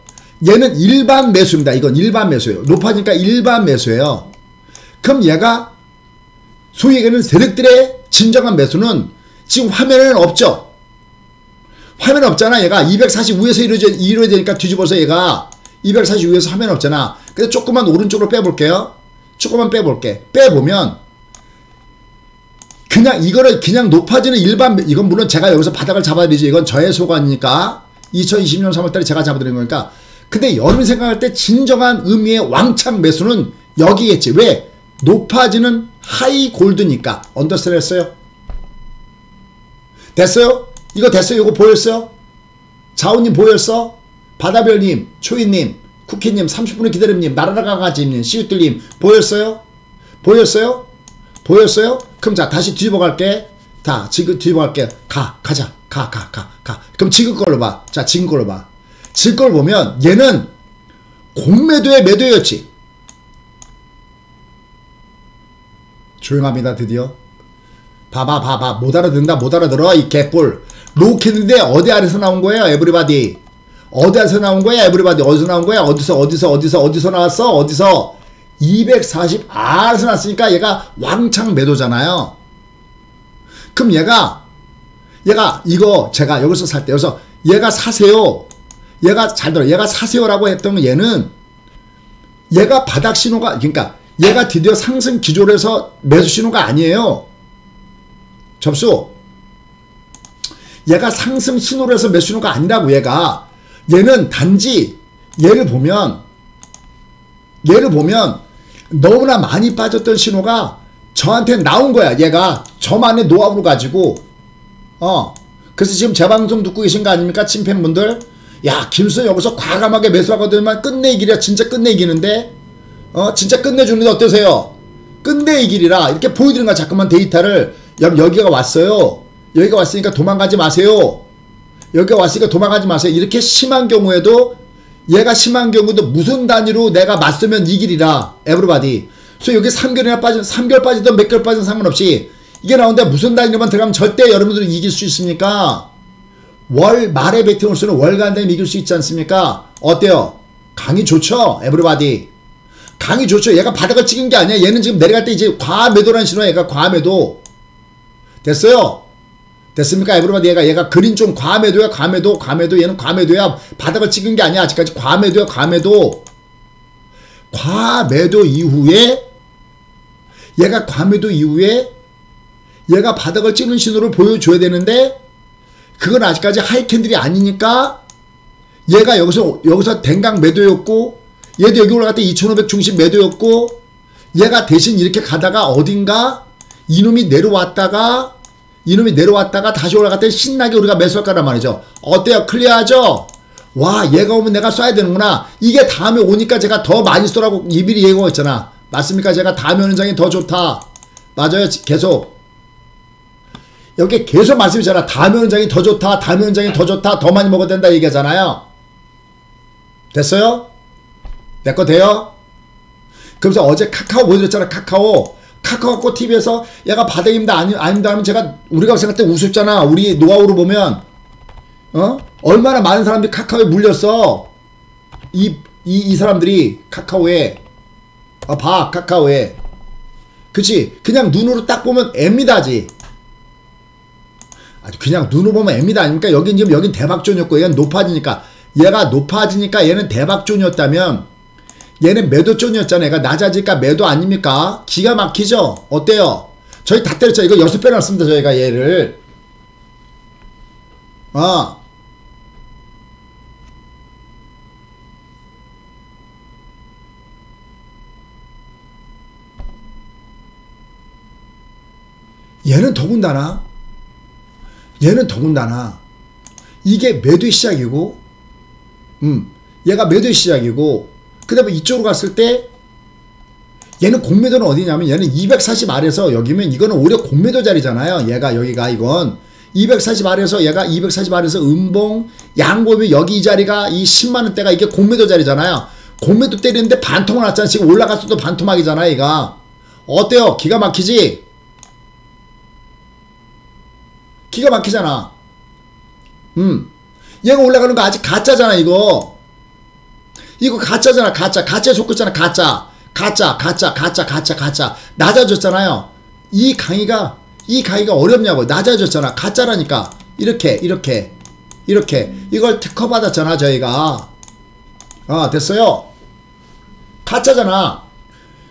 Speaker 1: 얘는 일반 매수입니다. 이건 일반 매수예요. 높아지니까 일반 매수예요. 그럼 얘가 소위 얘기하는 세력들의 진정한 매수는 지금 화면에는 없죠. 화면 없잖아. 얘가 240 위에서 이루어지니까 뒤집어서 얘가 240 위에서 화면 없잖아. 그래서 조금만 오른쪽으로 빼볼게요. 조금만 빼볼게. 빼보면 이거를 그냥 높아지는 일반 이건 물론 제가 여기서 바닥을 잡아드리지. 이건 저의 소관이니까 2020년 3월달에 제가 잡아드린 거니까. 근데 여러분이 생각할 때 진정한 의미의 왕창 매수는 여기겠지. 왜? 높아지는 하이 골드니까. 언더스탠드 했어요? 됐어요? 이거 됐어요? 이거 보였어요? 자우님 보였어? 바다별님, 초이님, 쿠키님, 30분을 기다림님, 나라라 강아지님, 시우들님 보였어요? 보였어요? 보였어요? 그럼 자 다시 뒤집어 갈게. 자 지금 뒤집어 갈게. 가자. 가. 그럼 지금 걸로 봐. 자 지금 걸로 봐. 지금 걸 보면 얘는 공매도의 매도였지. 조용합니다. 드디어. 봐봐. 못 알아들어 이 개뿔. 로켓인데 어디 아래서 나온 거예요? 에브리바디. 어디 아래서 나온 거야? 에브리바디. 어디서 나온 거야? 어디서 나왔어? 어디서? 240 아래서 났으니까 얘가 왕창 매도잖아요. 그럼 얘가 이거 제가 여기서 살 때 여기서 얘가 사세요. 얘가 잘 들어. 얘가 사세요라고 했던 얘는 얘가 바닥 신호가 그러니까 얘가 드디어 상승 기조를 해서 매수 신호가 아니에요. 접수. 얘가 상승 신호를 해서 매수 신호가 아니라고 얘는 단지 얘를 보면 너무나 많이 빠졌던 신호가 저한테 나온 거야. 얘가 저만의 노하우를 가지고 그래서 지금 제 방송 듣고 계신 거 아닙니까? 친팬분들. 야 김수현 여기서 과감하게 매수하거든만 끝내기이라 진짜 끝내기는데 진짜 끝내주는데 어떠세요? 끝내기이라 이렇게 보여드리는 거야. 자꾸만 데이터를. 여기가 왔어요. 여기가 왔으니까 도망가지 마세요. 여기가 왔으니까 도망가지 마세요. 이렇게 심한 경우에도 얘가 심한 경우도 무슨 단위로 내가 맞서면 이기리라. 에브리바디. 그래서 여기 3개월 빠지든 몇 개월 빠지든 상관없이 이게 나오는데 무슨 단위로만 들어가면 절대 여러분들은 이길 수 있습니까? 월 말에 베팅을 쓰는 월간 되면 이길 수 있지 않습니까? 어때요? 강이 좋죠? 에브리바디. 강이 좋죠. 얘가 바닥을 찍은 게 아니야. 얘는 지금 내려갈 때 이제 과매도라는 신호야. 얘가 과매도. 됐어요? 됐습니까? 에브리바디. 얘가 그린 좀 과매도야. 과매도. 얘는 과매도야. 바닥을 찍은 게 아니야. 아직까지 과매도야. 과매도 이후에 얘가 얘가 바닥을 찍는 신호를 보여줘야 되는데 그건 아직까지 하이캔들이 아니니까 얘가 여기서 댕강 매도였고 얘도 여기 올라갈 때 2500 중심 매도였고 얘가 대신 이렇게 가다가 어딘가 이놈이 내려왔다가 다시 올라갈 때 신나게 우리가 매수할 거란 말이죠. 어때요? 클리어하죠? 와 얘가 오면 내가 쏴야 되는구나. 이게 다음에 오니까 제가 더 많이 쏘라고 미리 예고가 있잖아. 맞습니까? 제가 다음에 오는 장이 더 좋다. 맞아요. 계속 여기 계속 말씀이잖아. 다음에 오는 장이 더 좋다. 더 많이 먹어야 된다 얘기하잖아요. 됐어요? 내 거 돼요? 그러면서 어제 카카오 보여드렸잖아. 카카오 갖고 TV에서 얘가 바닥입니다. 아닙니다 하면 우리가 생각할 때 우습잖아. 우리 노하우로 보면 얼마나 많은 사람들이 카카오에 물렸어. 이 사람들이 카카오에 카카오에 그치. 그냥 눈으로 딱 보면 M이다지. 아주 그냥 눈으로 보면 M이다 아닙니까? 여긴 대박존이었고 얘는 높아지니까 얘는 대박존이었다면 얘는 매도존이었잖아. 얘가 낮아질까 매도 아닙니까? 기가 막히죠? 어때요? 저희 다 때렸죠. 이거 6배 났습니다. 저희가 얘를 얘는 더군다나 이게 매도의 시작이고 얘가 매도의 시작이고 그 다음에 이쪽으로 갔을 때 얘는 공매도는 어디냐면 얘는 240 아래서 여기면 이거는 오히려 공매도 자리잖아요. 여기가 이건 240 아래서 얘가 240 아래서 음봉 양보면 여기 이 자리가 이 10만원대가 이게 공매도 자리잖아요. 공매도 때리는데 반토막 났잖아. 지금 올라갔어도 반토막이잖아. 얘가 어때요? 기가 막히지? 기가 막히잖아. 얘가 올라가는 거 아직 가짜잖아. 이거 가짜잖아. 가짜에 속했잖아. 가짜 낮아졌잖아요. 이 강의가 어렵냐고. 낮아졌잖아. 가짜라니까. 이렇게 이걸 특허 받았잖아. 저희가 됐어요. 가짜잖아.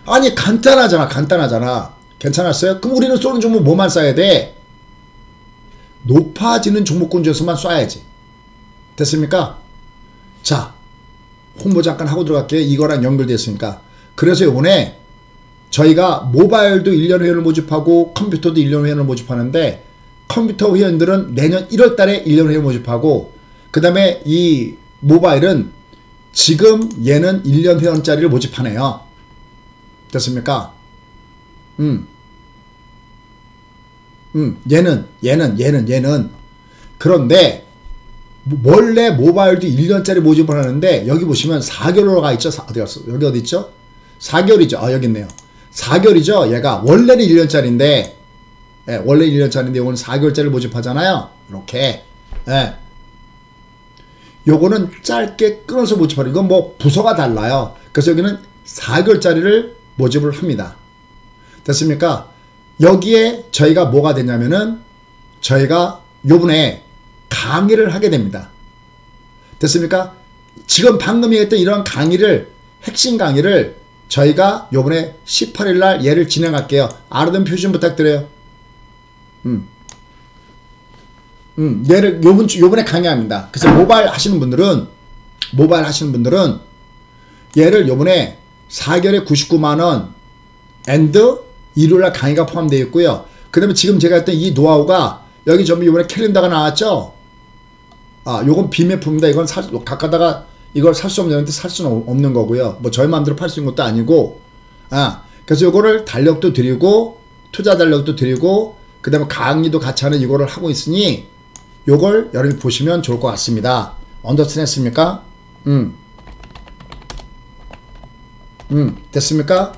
Speaker 1: 아니 간단하잖아. 괜찮았어요? 그럼 우리는 쏘는 종목 뭐만 쏴야 돼? 높아지는 종목군 중에서만 쏴야지. 됐습니까? 자, 홍보 잠깐 하고 들어갈게요. 이거랑 연결됐으니까. 그래서 이번에 저희가 모바일도 1년 회원을 모집하고 컴퓨터도 1년 회원을 모집하는데 컴퓨터 회원들은 내년 1월 달에 1년 회원 모집하고, 그 다음에 이 모바일은 지금 얘는 1년 회원짜리를 모집하네요. 됐습니까? 얘는. 그런데 원래 모바일도 1년짜리 모집을 하는데, 여기 보시면 4개월로 가 있죠. 어디 갔어? 여기 어디 있죠? 4개월이죠. 아, 여기 있네요. 4개월이죠. 얘가 원래는 1년짜리인데, 예, 원래 1년짜리인데 이거는 4개월짜리 모집하잖아요. 이렇게. 예. 요거는 짧게 끊어서 모집하는, 이건 뭐 부서가 달라요. 그래서 여기는 4개월짜리를 모집을 합니다. 됐습니까? 여기에 저희가 뭐가 되냐면은, 저희가 요번에 강의를 하게 됩니다. 됐습니까? 지금 방금 얘기했던 이런 강의를, 핵심 강의를 저희가 요번에 18일 날 얘를 진행할게요. 알아둔 표시 좀 부탁드려요. 얘를 요번에 강의합니다. 그래서 모바일 하시는 분들은 얘를 요번에 4개월에 99만원 앤드 일요일날 강의가 포함되어 있고요. 그 다음에 지금 제가 했던 이 노하우가 여기 전부 요번에 캘린더가 나왔죠. 아, 요건 비매품입니다. 이건 가까다가 이걸 살 수 없는데 살 수는 없는 거고요. 뭐 저희 마음대로 팔 수 있는 것도 아니고, 그래서 요거를 달력도 드리고 투자 달력도 드리고 그 다음에 강의도 같이 하는 이거를 하고 있으니 요걸 여러분이 보시면 좋을 것 같습니다. 언더스탠 했습니까? 됐습니까?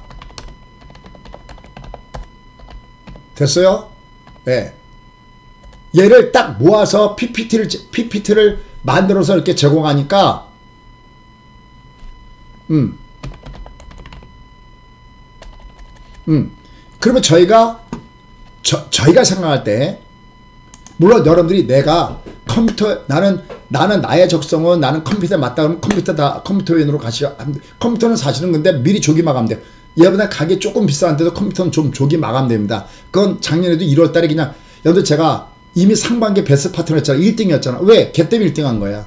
Speaker 1: 됐어요? 네. 얘를 딱 모아서 PPT를 만들어서 이렇게 제공하니까, 그러면 저희가 생각할 때, 물론 여러분들이 내가 나는 나의 적성은 나는 컴퓨터에 맞다 그러면 컴퓨터원으로 가시죠. 컴퓨터는 사실은 근데 미리 조기 마감돼요. 얘보다 가격이 조금 비싼데도 컴퓨터는 좀 조기 마감됩니다. 그건 작년에도 1월 달에 그냥, 여러분들 제가 이미 상반기 베스트 파트너 했잖아. 1등이었잖아. 왜? 걔 때문에 1등 한 거야.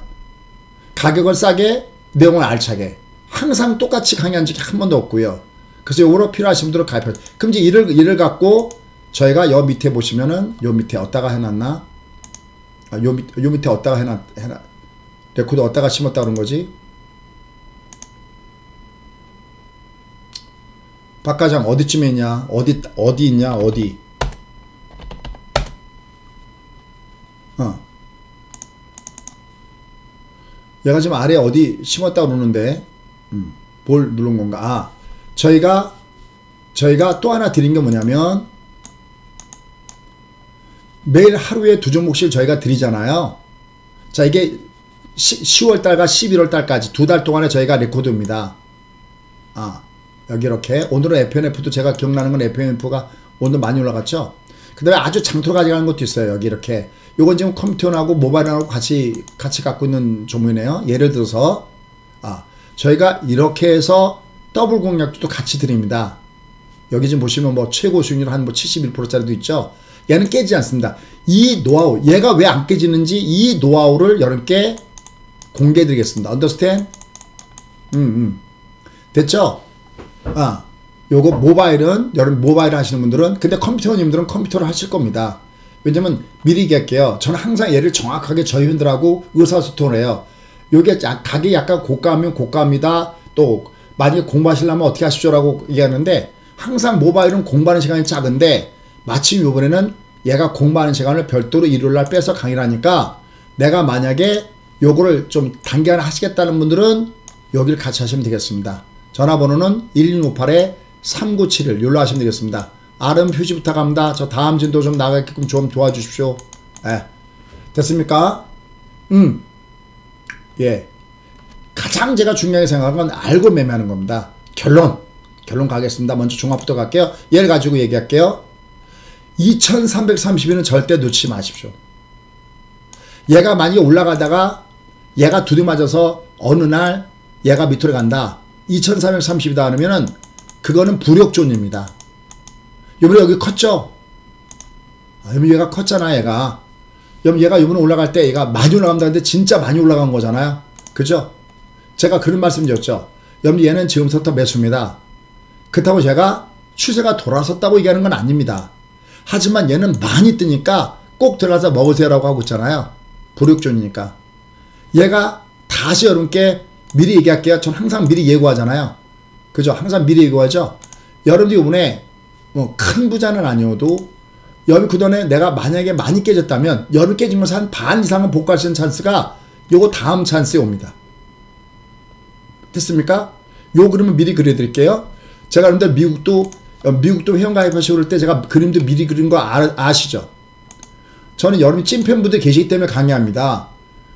Speaker 1: 가격은 싸게, 내용은 알차게. 항상 똑같이 강의한 적이 한 번도 없고요. 그래서 요거로 필요하신 분들은 가입해요. 그럼 이제 이를 갖고 저희가 요 밑에 보시면은, 요 밑에 어디다가 해놨나? 요 밑에 어디다가 해놔. 레코드 어디다가 심었다 그런 거지? 박과장 어디쯤에 있냐? 어디 있냐? 어디? 얘가 지금 아래 어디 심었다 그러는데, 뭘 누른 건가? 저희가 또 하나 드린 게 뭐냐면, 매일 하루에 2종목씩 저희가 드리잖아요. 자, 이게 10월달과 11월달까지 2달 동안에 저희가 레코드입니다. 여기 이렇게. 오늘은 FNF도 제가 기억나는 건 FNF가 오늘 많이 올라갔죠. 그 다음에 아주 장투로 가져가는 것도 있어요. 여기 이렇게. 요건 지금 컴퓨터하고 모바일하고 같이 갖고 있는 종목이네요. 예를 들어서, 저희가 이렇게 해서 더블 공략도 같이 드립니다. 여기 지금 보시면 뭐 최고 수익률 한 뭐 71%짜리도 있죠. 얘는 깨지지 않습니다. 이 노하우, 얘가 왜 안 깨지는지 이 노하우를 여러분께 공개해 드리겠습니다. 언더스탠? 됐죠? 요거 모바일은, 여러분 모바일 하시는 분들은, 근데 컴퓨터님들은 컴퓨터를 하실 겁니다. 왜냐면 미리 얘기할게요. 저는 항상 얘를 정확하게 저희 회원들하고 의사소통을 해요. 요게 가격이 약간 고가면 고가입니다. 또 만약에 공부하시려면 어떻게 하십시오라고 얘기하는데, 항상 모바일은 공부하는 시간이 작은데 마침 요번에는 얘가 공부하는 시간을 별도로 일요일날 빼서 강의를 하니까, 내가 만약에 요거를 좀 단기간에 하시겠다는 분들은 여기를 같이 하시면 되겠습니다. 전화번호는 1158-3971 요로 하시면 되겠습니다. 알음 표시 부탁합니다. 저 다음 진도 좀 나가게끔 좀 도와주십시오. 됐습니까? 예. 가장 제가 중요하게 생각하는 건 알고 매매하는 겁니다. 결론 가겠습니다. 먼저 종합부터 갈게요. 얘를 가지고 얘기할게요. 2330일은 절대 놓치지 마십시오. 얘가 만약에 올라가다가 얘가 두드 맞아서 어느 날 얘가 밑으로 간다. 2330이다 하면은 그거는 불욕존입니다. 요번에 여기 컸죠? 요번에 얘가 컸잖아, 얘가. 얘가 요번에 올라갈 때 얘가 많이 올라간다 근데 진짜 많이 올라간 거잖아요. 그죠? 제가 그런 말씀 드렸죠. 여러분, 얘는 지금부터 매수입니다. 그렇다고 제가 추세가 돌아섰다고 얘기하는 건 아닙니다. 하지만 얘는 많이 뜨니까 꼭 들어가서 먹으세요라고 하고 있잖아요. 불육존이니까. 얘가 다시 여러분께 미리 얘기할게요. 전 항상 미리 예고하잖아요. 그죠? 항상 미리 예고하죠. 여러분들 이번에 뭐 큰 부자는 아니어도 여러분 그동안에 내가 만약에 많이 깨졌다면 여러분 깨진 것을 한 반 이상은 복구할 수 있는 찬스가 요거 다음 찬스에 옵니다. 됐습니까? 요 그림은 미리 그려드릴게요. 제가 여러분들 미국도 회원가입하시고 그럴 때 제가 그림도 미리 그린 거 아시죠? 저는 여러분이 찐팬분들 계시기 때문에 강의합니다.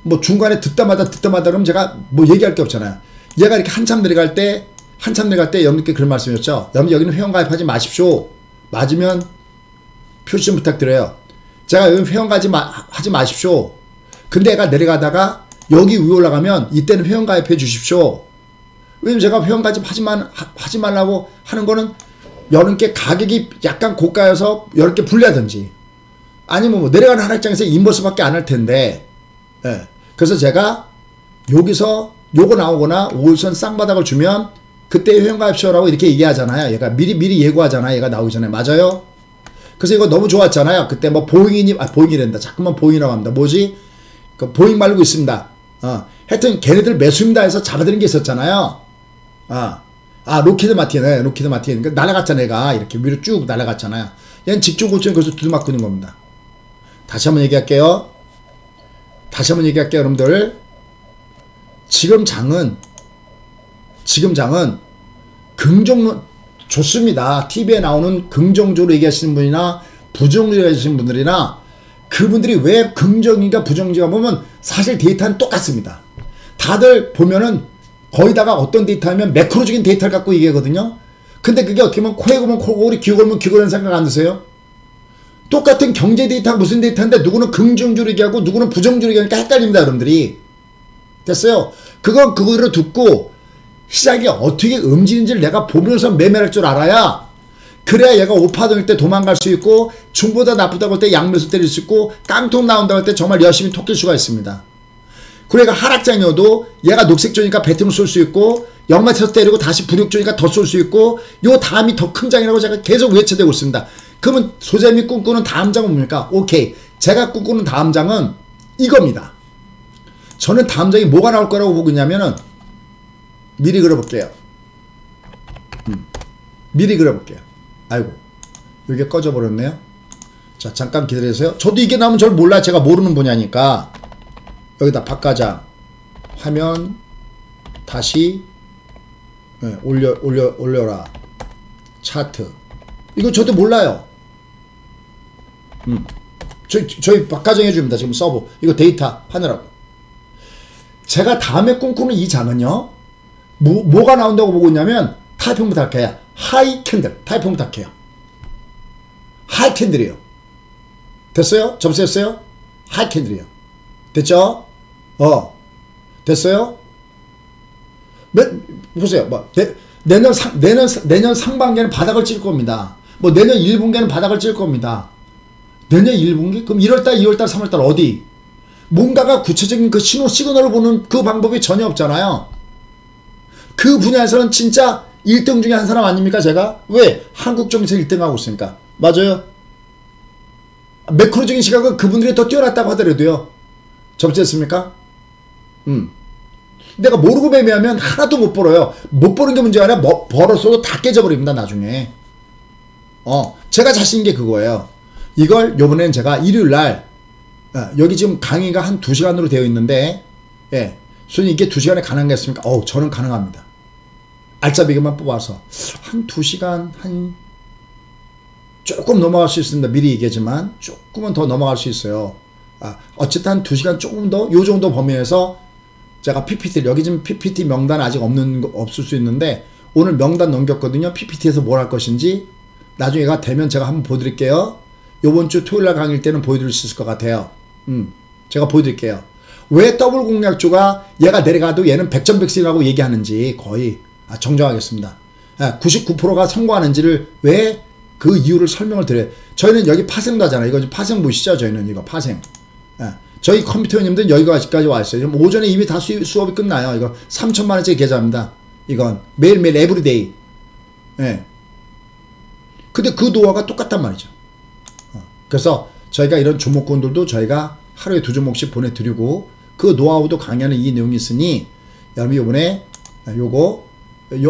Speaker 1: 뭐 중간에 듣다마다 그러면 제가 뭐 얘기할 게 없잖아요. 얘가 이렇게 한참 내려갈 때 여러분께 그런 말씀이었죠. 여러분 여기는 회원가입하지 마십시오. 맞으면 표시 좀 부탁드려요. 제가 여기 회원가입하지 마십시오. 근데 얘가 내려가다가 여기 위에 올라가면 이때는 회원가입해 주십시오. 왜냐면 제가 회원가입하지 말라고 하는 거는 여러분께 가격이 약간 고가여서 여러분께 불리하든지 아니면 뭐 내려가는 하락장에서 인버스밖에 안 할 텐데 예. 그래서 제가 여기서 요거 나오거나 5일선 쌍바닥을 주면 그때 회원가입쇼라고 이렇게 얘기하잖아요. 얘가 미리 예고하잖아요. 얘가 나오기 전에. 맞아요? 그래서 이거 너무 좋았잖아요. 그때 뭐 보잉이란다. 자꾸만 보잉이라고 합니다. 뭐지? 그 보잉 말고 있습니다. 하여튼 걔네들 매수입니다 해서 잡아들인 게 있었잖아요. 로키드 마틴. 그러니까 날아갔잖아, 얘가. 이렇게 위로 쭉 날아갔잖아요. 얘는 직종 고점에 그래서 두드맞고 있는 겁니다. 다시 한번 얘기할게요, 여러분들. 지금 장은 긍정론 좋습니다. TV에 나오는 긍정적으로 얘기하시는 분이나 부정적으로 얘기하시는 분들이나 그분들이 왜 긍정인가 부정인가 보면 사실 데이터는 똑같습니다. 다들 보면은 거의 다가 어떤 데이터냐면 매크로적인 데이터를 갖고 얘기하거든요. 근데 그게 어떻게 보면 코에 고면 코골이, 귀에 고면 귀골이라는 생각 안 드세요? 똑같은 경제 데이터가 무슨 데이터인데 누구는 긍정적으로 얘기하고 누구는 부정적으로 얘기하니까 헷갈립니다, 여러분들이. 됐어요? 그거를 듣고 시장이 어떻게 움직이는지를 내가 보면서 매매할 줄 알아야, 그래야 얘가 오파동일 때 도망갈 수 있고 중보다 나쁘다고 할 때 양매수 때릴 수 있고 깡통 나온다고 할 때 정말 열심히 토낄 수가 있습니다. 그러니까 하락장이어도 얘가 녹색조니까 배팅을 쏠 수 있고 영마에서 때리고 다시 불육조니까 더 쏠 수 있고 요 다음이 더 큰 장이라고 제가 계속 외쳐대고 있습니다. 그러면 소재미 꿈꾸는 다음 장은 뭡니까? 오케이, 제가 꿈꾸는 다음 장은 이겁니다. 저는 다음 장이 뭐가 나올 거라고 보고 있냐면은 미리 그려볼게요. 아이고, 이게 꺼져버렸네요. 자, 잠깐 기다려주세요. 저도 이게 나오면 저를 몰라요. 제가 모르는 분야니까. 여기다 바꿔자. 화면 다시 올려라. 차트. 이거 저도 몰라요. 저희 바꿔정 해줍니다. 지금 서버. 이거 데이터 하느라고. 제가 다음에 꿈꾸는 이 장은요, 뭐가 나온다고 보고 있냐면, 타이핑부터 할게요. 하이 캔들. 타이핑부터 할게요. 하이 캔들이에요. 됐어요? 접수했어요? 하이 캔들이에요. 됐죠? 됐어요? 보세요. 뭐, 내년 상반기에는 바닥을 찔 겁니다. 뭐, 내년 1분기에는 바닥을 찔 겁니다. 내년 1분기? 그럼 1월달, 2월달, 3월달 어디? 뭔가가 구체적인 그 시그널을 보는 그 방법이 전혀 없잖아요. 그 분야에서는 진짜 1등 중에 한 사람 아닙니까, 제가? 왜? 한국점에서 1등하고 있으니까. 맞아요? 매크로적인 시각은 그분들이 더 뛰어났다고 하더라도요. 접수했습니까? 내가 모르고 매매하면 하나도 못 벌어요. 못 버는 게 문제가 아니라 벌었어도 다 깨져버립니다, 나중에. 제가 자신 있는 게 그거예요. 이걸 요번에는 제가 일요일날, 여기 지금 강의가 한 2시간으로 되어 있는데, 예. 손님 이게 2시간에 가능하겠습니까? 저는 가능합니다. 알짜배기만 뽑아서. 한 2시간, 조금 넘어갈 수 있습니다. 미리 얘기하지만. 조금은 더 넘어갈 수 있어요. 어쨌든 한 2시간 조금 더, 요 정도 범위에서 제가 PPT를, 여기 지금 PPT 명단 아직 없을 수 있는데, 오늘 명단 넘겼거든요. PPT에서 뭘 할 것인지. 나중에가 되면 제가 한번 보여드릴게요. 요번 주 토요일날 강의일 때는 보여드릴 수 있을 것 같아요. 제가 보여드릴게요. 왜 더블 공략주가 얘가 내려가도 얘는 백전백승이라고 얘기하는지 거의 정정하겠습니다. 99%가 성공하는지를 왜 그 이유를 설명을 드려요. 저희는 여기 파생도 하잖아요. 이거 파생 보시죠? 저희는 이거 파생. 저희 컴퓨터님들은 여기까지 와 있어요. 지금 오전에 이미 다 수업이 끝나요. 이거 3,000만원짜리 계좌입니다. 이건 매일매일 에브리데이. 근데 그 노하우가 똑같단 말이죠. 그래서 저희가 이런 종목군들도 저희가 하루에 2종목씩 보내드리고 그 노하우도 강의하는 이 내용이 있으니 여러분 이번에 요거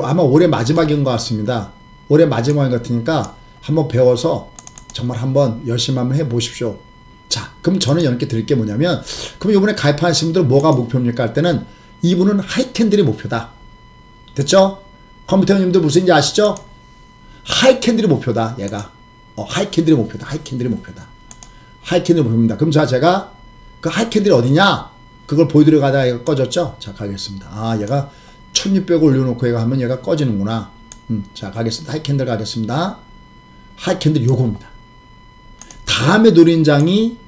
Speaker 1: 아마 올해 마지막인 것 같습니다. 올해 마지막인 것 같으니까 한번 배워서 정말 한번 열심히 한번 해보십시오. 자, 그럼 저는 이렇게 드릴 게 뭐냐면, 그럼 이번에 가입하신 분들 뭐가 목표입니까? 할 때는 이분은 하이캔들이 목표다. 됐죠? 컴퓨터 형님들 무슨 인지 아시죠? 하이캔들이 목표다. 얘가 하이캔들이 목표다. 하이캔들이 목표다. 하이캔들이 목표입니다. 그럼 제가 그 하이캔들이 어디냐? 그걸 보여드려 가다가 얘가 꺼졌죠? 자, 가겠습니다. 아, 얘가 1600을 올려놓고 얘가 하면 얘가 꺼지는구나. 자, 가겠습니다. 하이캔들 가겠습니다. 하이캔들이 요겁니다. 다음에 노린장이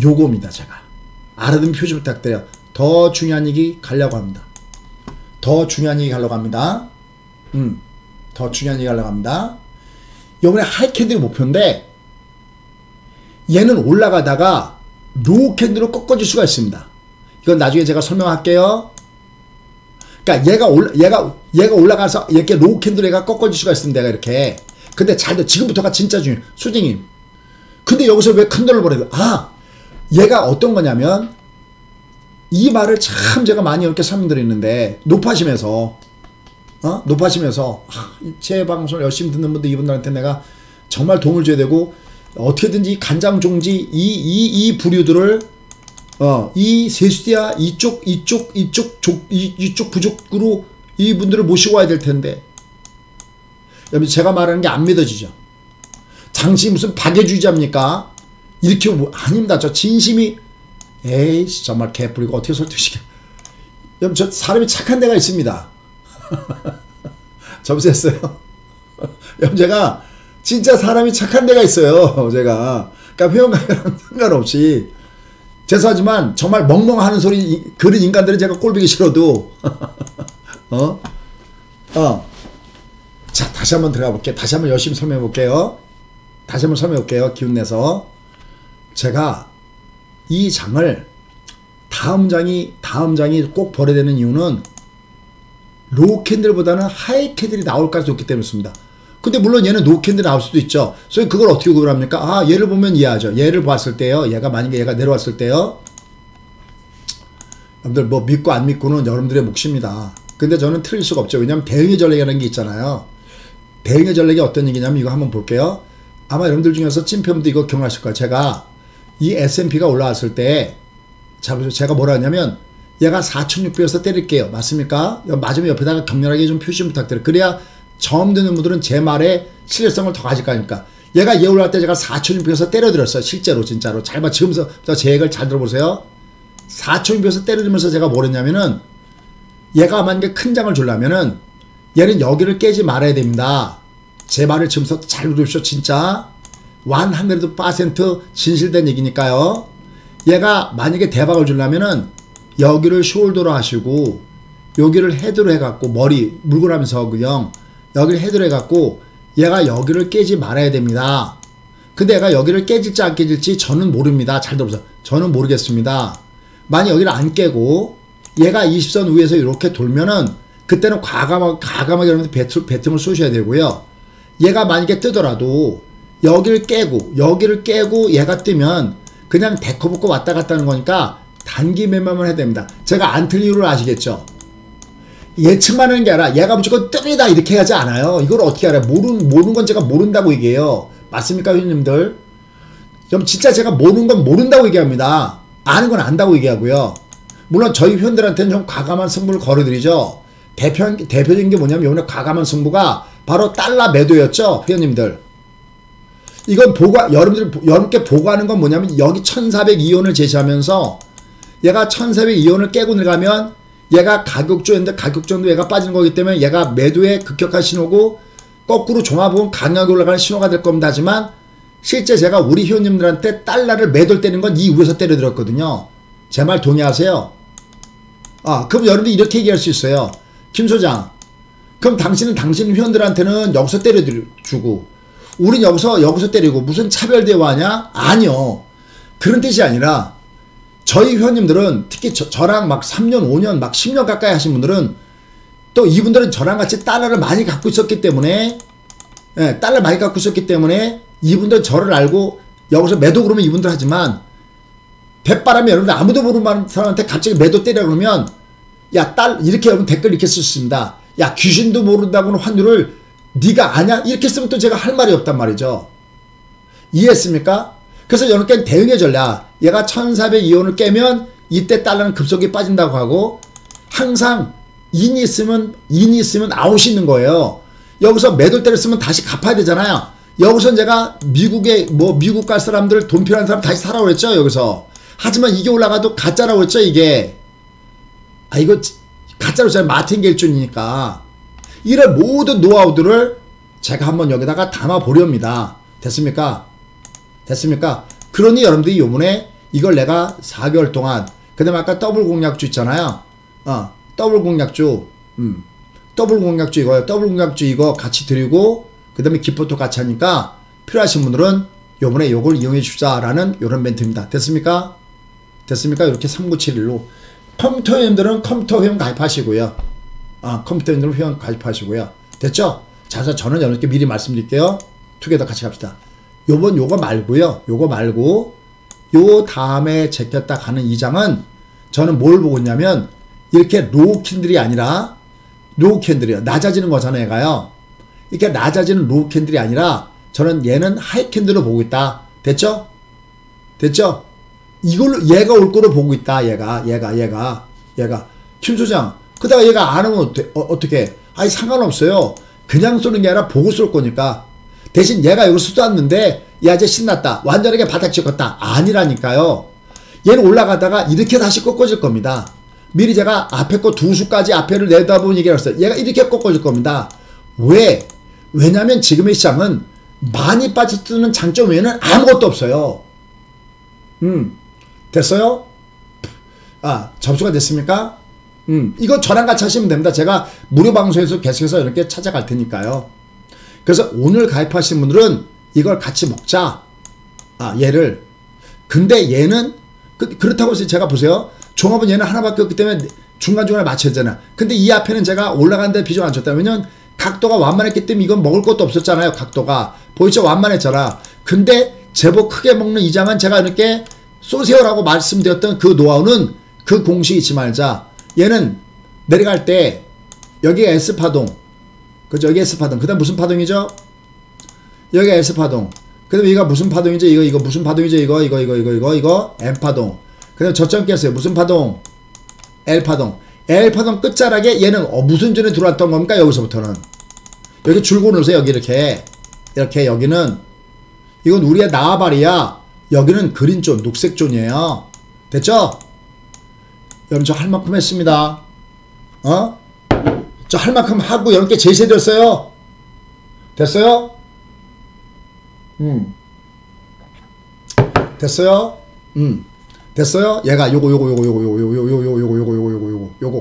Speaker 1: 요겁니다. 제가 알아듣는 표시 부탁드려요. 더 중요한 얘기 가려고 합니다. 더 중요한 얘기 가려고 합니다. 더 중요한 얘기 가려고 합니다. 요번에 하이캔들이 목표인데 얘는 올라가다가 로우캔들로 꺾어질 수가 있습니다. 이건 나중에 제가 설명할게요. 그러니까 얘가 올라가서 이렇게 로우캔들로 얘가 꺾어질 수가 있습니다. 얘가 이렇게. 근데 잘 돼. 지금부터가 진짜 중요해요. 수진님. 근데 여기서 왜 큰 돈을 벌어야 돼? 아, 얘가 어떤 거냐면 이 말을 참 제가 많이 이렇게 설명드리는데 높아지면서 제 방송을 열심히 듣는 분들 이분들한테 내가 정말 도움을 줘야 되고 어떻게든지 간장종지 이 부류들을 이 세수디아 이쪽 부족으로 이분들을 모시고 와야 될 텐데 여러분 제가 말하는 게 안 믿어지죠? 당신이 무슨 박애주의자입니까? 이렇게 아닙니다. 저 진심이 에이씨 정말 개뿔이고 어떻게 설득시켜. 여러분 저 사람이 착한 데가 있습니다. 점수했어요. 여러분 제가 진짜 사람이 착한 데가 있어요. 제가 그러니까 회원가랑 상관없이 죄송하지만 정말 멍멍하는 소리 그런 인간들은 제가 꼴보기 싫어도 자 다시 한번 들어가 볼게요. 다시 한번 열심히 설명해 볼게요. 기운내서 제가 이 장을 다음 장이 꼭 벌어야 되는 이유는 로우 캔들보다는 하이 캔들이 나올 가능성이 높기 때문이었습니다. 근데 물론 얘는 노우 캔들이 나올 수도 있죠. 그래서 그걸 어떻게 구별합니까? 아, 얘를 보면 이해하죠. 얘를 봤을 때요. 만약에 얘가 내려왔을 때요. 여러분들 뭐 믿고 안 믿고는 여러분들의 몫입니다. 근데 저는 틀릴 수가 없죠. 왜냐하면 대응의 전략이라는 게 있잖아요. 대응의 전략이 어떤 얘기냐면 이거 한번 볼게요. 아마 여러분들 중에서 찐팬분들 이거 기억나실 거예요. 제가 이 S&P가 올라왔을 때 제가 뭐라 하냐면 얘가 4,600에서 때릴게요. 맞습니까? 맞으면 옆에다가 격렬하게 좀 표시 부탁드려요. 그래야 처음 듣는 분들은 제 말에 신뢰성을 더 가질 거니까. 얘가 얘 올라갈 때 제가 4,600에서 때려드렸어요. 실제로 진짜로. 잘 봐. 지금부터 제 얘기를 잘 들어보세요. 4,600에서 때려주면서 제가 뭘 했냐면은 얘가 만약에 큰 장을 주려면은 얘는 여기를 깨지 말아야 됩니다. 제 말을 지금부터 잘 들으십시오. 진짜 100% 진실된 얘기니까요. 얘가 만약에 대박을 주려면은 여기를 숄더로 하시고 여기를 헤드로 해갖고 머리 물고 나면서 그냥 여기를 헤드로 해갖고 얘가 여기를 깨지 말아야 됩니다. 근데 얘가 여기를 깨질지 안 깨질지 저는 모릅니다. 잘 들어보세요. 저는 모르겠습니다. 만약 여기를 안 깨고 얘가 20선 위에서 이렇게 돌면은 그때는 과감하게 여러분들 배팅을 쏘셔야 되고요. 얘가 만약에 뜨더라도 여기를 깨고 얘가 뜨면 그냥 데커붙고 왔다 갔다 하는 거니까 단기 매매만 해야 됩니다. 제가 안 틀린 이유를 아시겠죠? 예측만 하는 게 아니라 얘가 무조건 뜹니다 이렇게 하지 않아요. 이걸 어떻게 알아요? 모르는 건 제가 모른다고 얘기해요. 맞습니까 회원님들? 그럼 진짜 제가 모르는 건 모른다고 얘기합니다. 아는 건 안다고 얘기하고요. 물론 저희 회원들한테는 좀 과감한 승부를 걸어드리죠. 대표적인 게 뭐냐면 오늘 과감한 승부가 바로 달러 매도였죠. 회원님들. 이건 여러분께 보고하는 건 뭐냐면 여기 1402원을 제시하면서 얘가 1402원을 깨고 들어가면 얘가 가격조인데 가격조인데 얘가 빠지는 거기 때문에 얘가 매도의 급격한 신호고 거꾸로 종합은 강하게 올라가는 신호가 될 겁니다. 하지만 실제 제가 우리 회원님들한테 달러를 매도를 때리는 건 이 위에서 때려드렸거든요. 제 말 동의하세요? 그럼 여러분들 이렇게 얘기할 수 있어요. 김 소장, 그럼 당신 회원들한테는 여기서 때려주고 우린 여기서 때리고 무슨 차별 대화냐? 아니요. 그런 뜻이 아니라 저희 회원님들은 특히 저랑 막 3년, 5년, 막 10년 가까이 하신 분들은 또 이분들은 저랑 같이 달러를 많이 갖고 있었기 때문에 이분들은 저를 알고 여기서 매도 그러면 이분들 하지만 백바람이 여러분들 아무도 모르는 사람한테 갑자기 매도 때려 그러면 야 딸 이렇게 여러분 댓글 이렇게 쓸 수 있습니다. 야 귀신도 모른다고는 환율을 네가 아냐? 이렇게 쓰면 또 제가 할 말이 없단 말이죠. 이해했습니까? 그래서 여러분께 대응의 전략 얘가 1402원을 깨면 이때 달러는 급속히 빠진다고 하고 항상 인이 있으면 아웃이 있는 거예요. 여기서 매도 때렸으면 다시 갚아야 되잖아요. 여기서 제가 미국에 미국 갈 사람들 돈 필요한 사람 다시 사라고 했죠. 여기서. 하지만 이게 올라가도 가짜라고 했죠. 이게. 아 이거 가짜로 제가 마틴겔준이니까 이런 모든 노하우들을 제가 한번 여기다가 담아 보렵니다. 됐습니까? 됐습니까? 그러니 여러분들이 요번에 이걸 내가 4개월 동안 그 다음에 아까 더블 공략주 있잖아요. 더블 공략주 더블 공략주 이거요. 더블 공략주 이거 같이 드리고 그 다음에 기포도 같이 하니까 필요하신 분들은 요번에 요걸 이용해 주자라는 요런 멘트입니다. 됐습니까? 됐습니까? 이렇게 3971로 컴퓨터 회원들은 컴퓨터 회원 가입하시고요. 컴퓨터 회원들은 회원 가입하시고요. 됐죠? 자, 저는 여러분께 미리 말씀드릴게요. 투게더 같이 갑시다. 요거 말고요. 요거 말고 요 다음에 제꼈다 가는 이 장은 저는 뭘 보고 있냐면 이렇게 로우 캔들이 아니라 로우 캔들이요. 낮아지는 거잖아요. 얘가요. 이렇게 낮아지는 로우 캔들이 아니라 저는 얘는 하이 캔들로 보고 있다. 됐죠? 됐죠? 이걸로 얘가 올 거로 보고 있다. 얘가 김 소장 그다가 얘가 안 오면 어떻게 아니 상관없어요. 그냥 쏘는 게 아니라 보고 쏠 거니까. 대신 얘가 여기 쏟았는데 야 이제 신났다. 완전하게 바닥 찍었다. 아니라니까요. 얘는 올라가다가 이렇게 다시 꺾어질 겁니다. 미리 제가 앞에 거 두 수까지 앞에를 내다보면 얘기를 했어요. 얘가 이렇게 꺾어질 겁니다. 왜? 왜냐면 지금의 시장은 많이 빠졌다는 장점 외에는 아무것도 없어요. 됐어요? 접수가 됐습니까? 이거 저랑 같이 하시면 됩니다. 제가 무료 방송에서 계속해서 이렇게 찾아갈 테니까요. 그래서 오늘 가입하신 분들은 이걸 같이 먹자. 얘를. 근데 얘는 그렇다고 해서 제가 보세요. 종합은 얘는 하나밖에 없기 때문에 중간중간에 맞춰야 되잖아. 근데 이 앞에는 제가 올라가는데 비중 안 줬다. 왜냐면 각도가 완만했기 때문에 이건 먹을 것도 없었잖아요. 각도가. 보이죠? 완만했잖아. 근데 제법 크게 먹는 이 장은 제가 이렇게 쏘세요라고 말씀드렸던 그 노하우는 그 공식이 잊지 말자. 얘는 내려갈 때 여기가 S파동. 그죠? 여기 S파동. 그 다음 무슨 파동이죠? 여기가 S파동. 그 다음 여기가 무슨 파동이죠? 이거 무슨 파동이죠? 이거 M파동. 그 다음 저점 깼어요. 무슨 파동? L파동. L파동 끝자락에 얘는 무슨 존에 들어왔던 겁니까? 여기서부터는. 여기 줄고 놓으세요. 여기 이렇게 여기는 이건 우리의 나와바리야. 여기는 그린존, 녹색존이에요. 됐죠? 여러분 저 할 만큼 했습니다. 저 할 만큼 하고 여러분께 제시해드렸어요. 됐어요? 됐어요? 됐어요? 얘가 요거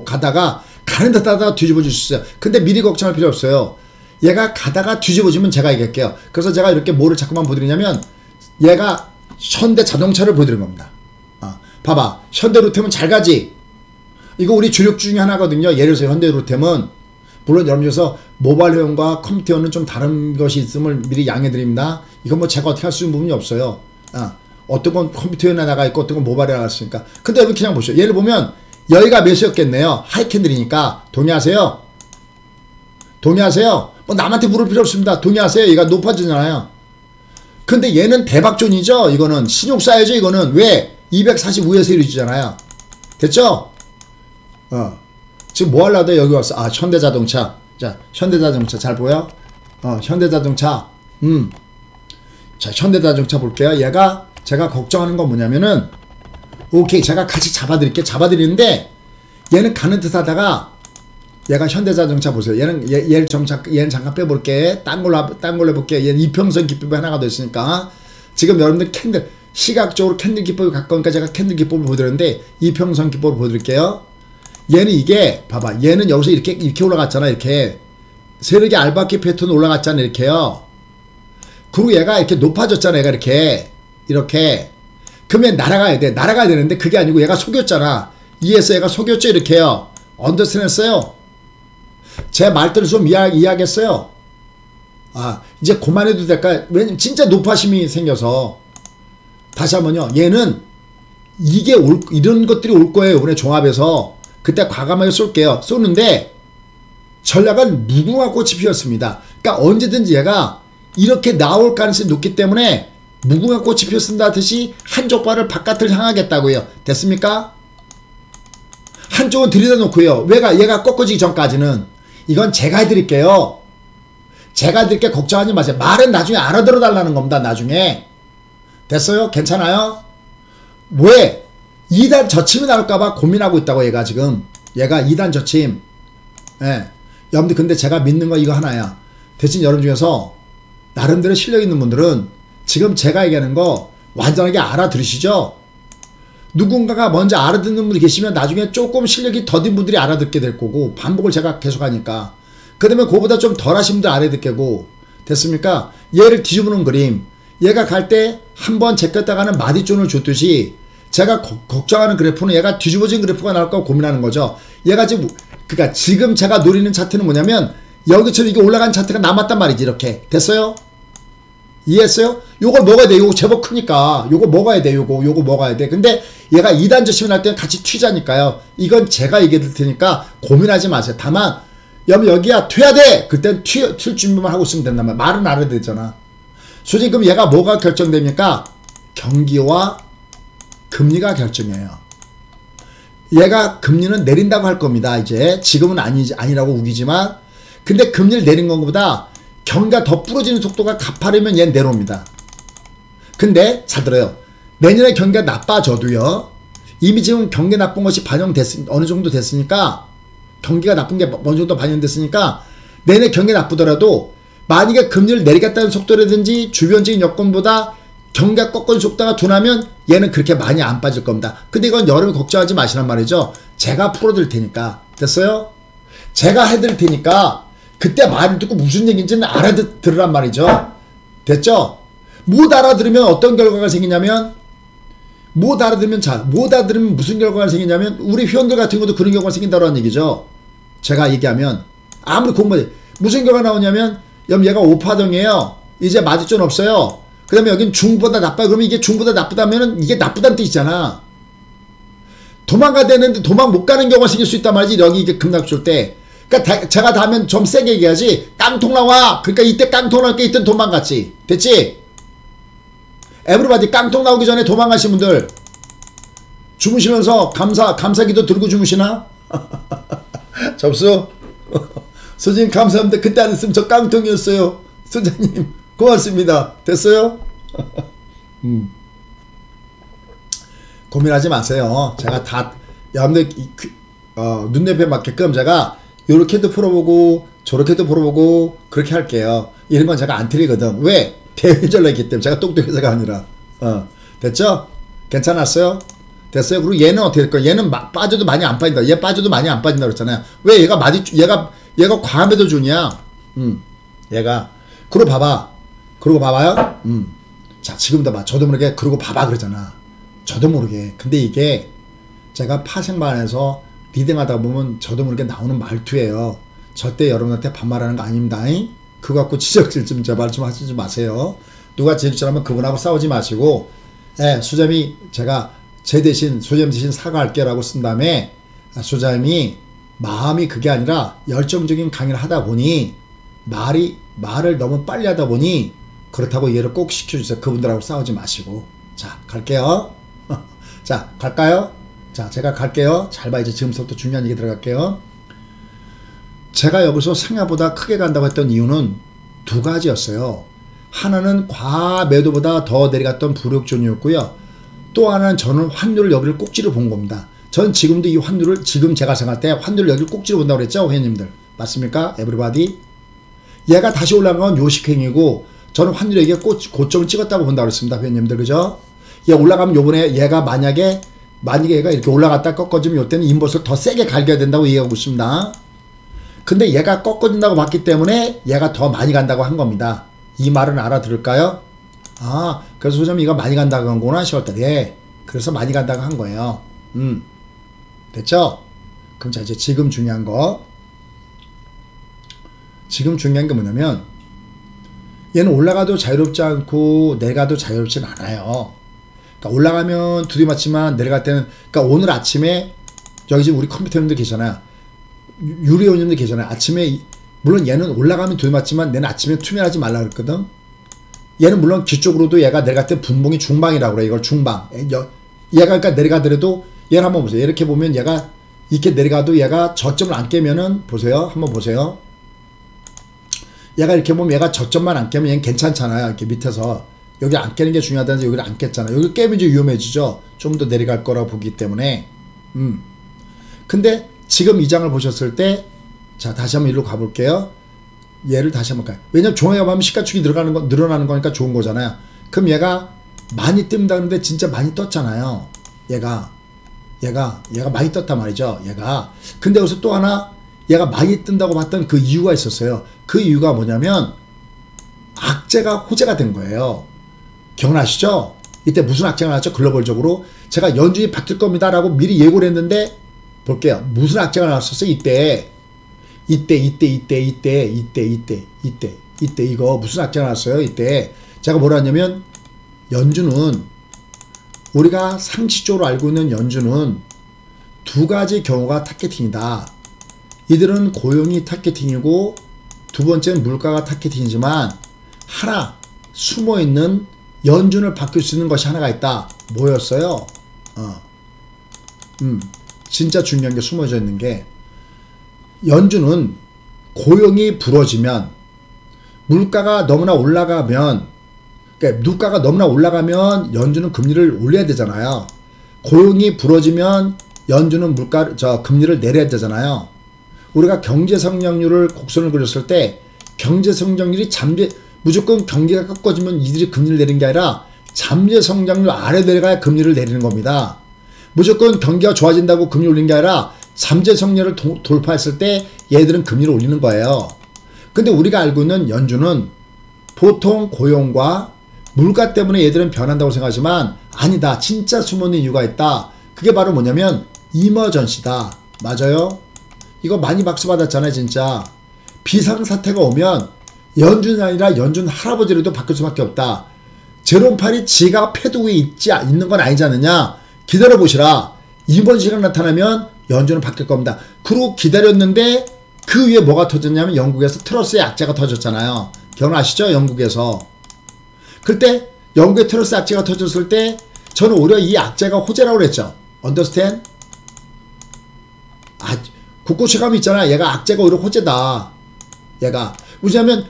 Speaker 1: 가다가 가는 듯 하다가 뒤집어질 수 있어요. 근데 미리 걱정할 필요 없어요. 얘가 가다가 뒤집어지면 제가 얘기할게요. 그래서 제가 이렇게 뭐를 자꾸만 보여드리냐면 얘가 현대 자동차를 보여드리는 겁니다. 봐봐. 현대 로템은 잘 가지. 이거 우리 주력 중에 하나거든요. 예를 들어서 현대 로템은 물론 여러분께서 모바일 회원과 컴퓨터 회원은 좀 다른 것이 있음을 미리 양해드립니다. 이건 뭐 제가 어떻게 할 수 있는 부분이 없어요. 어떤 건 컴퓨터 회원에 나가 있고 어떤 건 모바일에 나가 있으니까. 근데 여러분 그냥 보시죠. 예를 보면 여기가 매수였겠네요. 하이캔들이니까. 동의하세요? 동의하세요? 뭐 남한테 물을 필요 없습니다. 동의하세요? 얘가 높아지잖아요. 근데 얘는 대박존이죠. 이거는 신용 쌓여죠. 이거는 왜? 245에서 이루어지잖아요. 됐죠? 지금 뭐 하려다 여기 왔어? 현대자동차. 자, 현대자동차 잘 보여? 현대자동차. 자, 현대자동차 볼게요. 얘가 제가 걱정하는 건 뭐냐면은 오케이 제가 같이 잡아드릴게. 잡아드리는데 얘는 가는 듯 하다가 얘가 현대자동차 보세요. 얘는 잠깐 빼볼게. 딴 걸로 해볼게. 얘는 이평선 기법이 하나가 더 있으니까. 지금 여러분들 캔들, 시각적으로 캔들 기법이 가까우니까 제가 캔들 기법을 보여드렸는데, 이평선 기법을 보여드릴게요. 얘는 이게, 봐봐. 얘는 여기서 이렇게 올라갔잖아. 이렇게. 세력의 알바키 패턴 올라갔잖아. 이렇게요. 그리고 얘가 이렇게 높아졌잖아. 얘가 이렇게. 그러면 날아가야 돼. 날아가야 되는데, 그게 아니고 얘가 속였잖아. 이해해서 얘가 속였죠. 이렇게요. 언더스탠 했어요. 제 말들을 좀 이해하겠어요? 이제 그만해도 될까요? 왜냐면 진짜 높아심이 생겨서. 다시 한번요. 얘는 이런 것들이 올 거예요. 이번에 종합에서. 그때 과감하게 쏠게요. 쏘는데 전략은 무궁화 꽃이 피었습니다. 그러니까 언제든지 얘가 이렇게 나올 가능성이 높기 때문에 무궁화 꽃이 피었습니다 하듯이 한쪽 발을 바깥을 향하겠다고요. 됐습니까? 한쪽은 들이다 놓고요. 얘가 꺾어지기 전까지는 이건 제가 해드릴게요. 제가 해드릴게 걱정하지 마세요. 말은 나중에 알아들어 달라는 겁니다. 나중에. 됐어요? 괜찮아요? 왜? 2단 저침이 나올까봐 고민하고 있다고 얘가 지금. 얘가 2단 저침. 예. 여러분들 근데 제가 믿는 거 이거 하나야. 대신 여러분 중에서 나름대로 실력 있는 분들은 지금 제가 얘기하는 거 완전하게 알아들으시죠? 누군가가 먼저 알아듣는 분이 계시면 나중에 조금 실력이 더딘 분들이 알아듣게 될 거고 반복을 제가 계속 하니까 그 다음에 그거보다 좀 덜 하신 분들 알아듣게고 됐습니까? 얘를 뒤집어놓은 그림 얘가 갈 때 한번 제꼈다가는 마디존을 줬듯이 제가 걱정하는 그래프는 얘가 뒤집어진 그래프가 나올까 고민하는 거죠. 얘가 지금 그러니까 지금 제가 노리는 차트는 뭐냐면 여기처럼 이게 올라간 차트가 남았단 말이지. 이렇게 됐어요? 이해했어요? 요걸 먹어야 돼. 요거 제법 크니까 요거 먹어야 돼. 요거 먹어야 돼. 근데 얘가 2단 저심을 할 때는 같이 튀자니까요. 이건 제가 얘기해 드릴 테니까 고민하지 마세요. 다만 여기야 튀어야 돼. 그땐 튈 준비만 하고 있으면 된단 말이야. 말은 알아야 되잖아. 솔직히 그럼 얘가 뭐가 결정됩니까? 경기와 금리가 결정해요. 얘가 금리는 내린다고 할 겁니다. 이제 지금은 아니라고 우기지만 근데 금리를 내린 것보다 경기가 더 부러지는 속도가 가파르면 얘는 내려옵니다. 근데 잘 들어요. 내년에 경기가 나빠져도요. 이미 지금 경기 나쁜 것이 어느 정도 됐으니까 경기가 나쁜 게 어느 정도 반영됐으니까 내년에 경기 나쁘더라도 만약에 금리를 내리겠다는 속도라든지 주변적인 여건보다 경기가 꺾어진 속도가 둔하면 얘는 그렇게 많이 안 빠질 겁니다. 근데 이건 여러분이 걱정하지 마시란 말이죠. 제가 풀어드릴 테니까. 됐어요? 제가 해드릴 테니까 그때 말을 듣고 무슨 얘기인지는 알아들으란 말이죠. 됐죠? 못 알아들으면 어떤 결과가 생기냐면 못 알아들으면 무슨 결과가 생기냐면 우리 회원들 같은 경우도 그런 경우가 생긴다는 얘기죠. 제가 얘기하면 아무리 공부해 무슨 결과가 나오냐면 얘가 5파동이에요. 이제 마디존 없어요. 그 다음에 여긴 중보다 나빠. 그러면 이게 중보다 나쁘다면 이게 나쁘다는 뜻이잖아. 도망가야 되는데 도망 못 가는 경우가 생길 수 있단 말이지. 여기 이게 급락 줄 때. 그러니까 제가 다음엔 좀 세게 얘기하지. 깡통 나와. 그러니까 이때 깡통 나올 게 이때 도망갔지. 됐지? 에브리바디 깡통 나오기 전에 도망가신 분들 주무시면서 감사기도 들고 주무시나? 접수? 선생님 감사합니다. 그때 안 했으면 저 깡통이었어요. 선생님 고맙습니다. 됐어요? 고민하지 마세요. 제가 다 여러분들 눈높이에 맞게끔 제가 요렇게도 풀어보고 저렇게도 풀어보고 그렇게 할게요. 이런 건 제가 안 틀리거든. 왜? 대회전략이기 때문에 제가 똑똑해서가 아니라. 됐죠? 괜찮았어요? 됐어요? 그리고 얘는 어떻게 될 거야? 얘는 빠져도 많이 안 빠진다. 얘 빠져도 많이 안 빠진다 그랬잖아요. 왜 얘가 얘가 과메도 존이야. 얘가. 그러고 봐봐요. 자, 지금도 저도 모르게 그러고 봐봐 그러잖아. 저도 모르게. 근데 이게 제가 파생반에서 리딩하다 보면 저도 모르게 나오는 말투예요. 절대 여러분한테 반말하는 거 아닙니다. 그거 갖고 지적질 좀 제발 좀 하시지 마세요. 누가 지적질하면 그분하고 싸우지 마시고 수장이 제가 수장 대신 사과할게라고 쓴 다음에 수장이 마음이 그게 아니라 열정적인 강의를 하다 보니 말을 너무 빨리 하다 보니 그렇다고 이해를 꼭 시켜주세요. 그분들하고 싸우지 마시고. 자, 갈게요. 자, 갈까요? 자, 제가 갈게요. 잘 봐. 이제 지금부터 중요한 얘기 들어갈게요. 제가 여기서 생각보다 크게 간다고 했던 이유는 두 가지였어요. 하나는 과매도보다 더 내려갔던 불역존이었고요. 또 하나는 저는 환율을 여기를 꼭지로 본 겁니다. 전 지금도 이 환율을 지금 제가 생각할 때 환율을 여기를 꼭지로 본다고 그랬죠? 회원님들. 맞습니까? 에브리바디. 얘가 다시 올라간 건 요식행위고 저는 환율에게 고점을 찍었다고 본다고 그랬습니다. 회원님들. 그죠? 얘 올라가면 요번에 얘가 만약에 얘가 이렇게 올라갔다 꺾어지면 요때는 인버스를 더 세게 갈겨야 된다고 얘기하고 있습니다. 근데 얘가 꺾어진다고 봤기 때문에 얘가 더 많이 간다고 한 겁니다. 이 말은 알아들을까요? 그래서 소장님 이거 많이 간다고 한 거구나 10월달에. 예, 그래서 많이 간다고 한 거예요. 됐죠? 그럼 자 이제 지금 중요한 거. 지금 중요한 게 뭐냐면 얘는 올라가도 자유롭지 않고 내가도 자유롭진 않아요. 그러니까 올라가면 두드맞지만 내려갈 때는, 그러니까 오늘 아침에 여기 지금 우리 컴퓨터님들 계시잖아요. 유리온님들 계시잖아요. 아침에 물론 얘는 올라가면 두드맞지만 얘는 아침에 투면하지 말라 그랬거든. 얘는 물론 기쪽으로도 얘가 내려갈 때 분봉이 중방이라고 그래. 이걸 중방. 얘가 그러니까 내려가더라도 얘를 한번 보세요. 이렇게 보면 얘가 이렇게 내려가도 얘가 저점을 안 깨면은 보세요. 한번 보세요. 얘가 이렇게 보면 얘가 저점만 안 깨면 얘는 괜찮잖아요. 이렇게 밑에서 여기 안 깨는 게 중요하다는데 여기를 안 깼잖아요. 여기 깨면 이제 위험해지죠. 좀 더 내려갈 거라고 보기 때문에. 근데 지금 이 장을 보셨을 때, 자 다시 한번 이리로 가볼게요. 얘를 다시 한번 가요. 왜냐면 종합에 가면 시가축이 늘어나는 거니까 좋은 거잖아요. 그럼 얘가 많이 뜬다 그러는데 진짜 많이 떴잖아요. 얘가 많이 떴단 말이죠. 얘가. 근데 여기서 또 하나 얘가 많이 뜬다고 봤던 그 이유가 있었어요. 그 이유가 뭐냐면 악재가 호재가 된 거예요. 기억나시죠? 이때 무슨 악재가 나왔죠? 글로벌적으로 제가 연준이 바뀔 겁니다 라고 미리 예고를 했는데 볼게요. 무슨 악재가 나왔었어요? 이때 이거 무슨 악재가 나왔어요? 이때 제가 뭐라 했냐면 연준은 우리가 상식적으로 알고 있는 연준은 두 가지 경우가 타겟팅이다. 이들은 고용이 타겟팅이고 두 번째는 물가가 타겟팅이지만 하나 숨어있는 연준을 바뀔 수 있는 것이 하나가 있다. 뭐였어요? 진짜 중요한 게 숨어져 있는 게 연준은 고용이 불어지면 물가가 너무나 올라가면 그러니까 물가가 너무나 올라가면 연준은 금리를 올려야 되잖아요. 고용이 불어지면 연준은 금리를 내려야 되잖아요. 우리가 경제 성장률을 곡선을 그렸을 때 경제 성장률이 무조건 경기가 꺾어지면 이들이 금리를 내리는 게 아니라 잠재 성장률 아래 내려가야 금리를 내리는 겁니다. 무조건 경기가 좋아진다고 금리 올리는 게 아니라 잠재 성장률을 돌파했을 때 얘들은 금리를 올리는 거예요. 근데 우리가 알고 있는 연준은 보통 고용과 물가 때문에 얘들은 변한다고 생각하지만 아니다. 진짜 숨어있는 이유가 있다. 그게 바로 뭐냐면 이머전시다. 맞아요? 이거 많이 박수 받았잖아요. 진짜 비상사태가 오면 연준이 아니라 연준 할아버지라도 바뀔 수밖에 없다. 제롬 팔이 지가 패드 위에 있는 건 아니지 않느냐. 기다려보시라. 이번 시간 나타나면 연준은 바뀔 겁니다. 그리고 기다렸는데 그 위에 뭐가 터졌냐면 영국에서 트러스의 악재가 터졌잖아요. 기억나시죠? 영국에서. 그때 영국의 트러스 악재가 터졌을 때 저는 오히려 이 악재가 호재라고 그랬죠. Understand? 국고체감이 있잖아. 얘가 악재가 오히려 호재다. 얘가. 왜냐면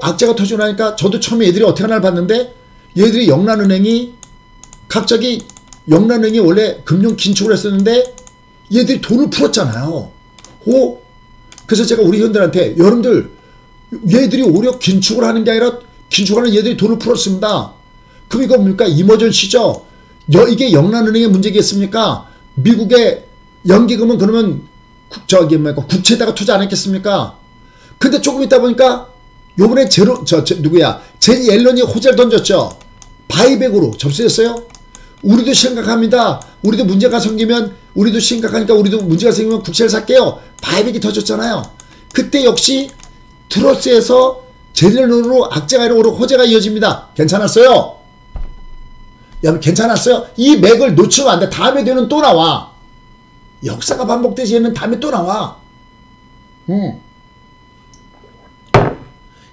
Speaker 1: 악재가 터지고 나니까 저도 처음에 얘들이 어떻게 하나를 봤는데 얘들이 영란은행이 갑자기 영란은행이 원래 금융 긴축을 했었는데 얘들이 돈을 풀었잖아요. 그래서 제가 우리 회원들한테 여러분들 얘들이 오히려 긴축을 하는 게 아니라 긴축하는 얘들이 돈을 풀었습니다. 그럼 이거 뭡니까? 이머전시죠. 이게 영란은행의 문제겠습니까? 미국의 연기금은 그러면 국채에다가 투자 안 했겠습니까? 근데 조금 있다 보니까 요번에 제니 옐런이 호재를 던졌죠. 바이백으로 접수했어요. 우리도 심각합니다. 우리도 문제가 생기면 우리도 심각하니까 우리도 문제가 생기면 국채를 살게요. 바이백이 터졌잖아요. 그때 역시 트러스에서 제니 옐런으로 악재가 아니라 호재가 이어집니다. 괜찮았어요? 여러분 괜찮았어요? 이 맥을 놓치면 안 돼. 다음에 되는 또 나와. 역사가 반복되지 않는 다음에 또 나와.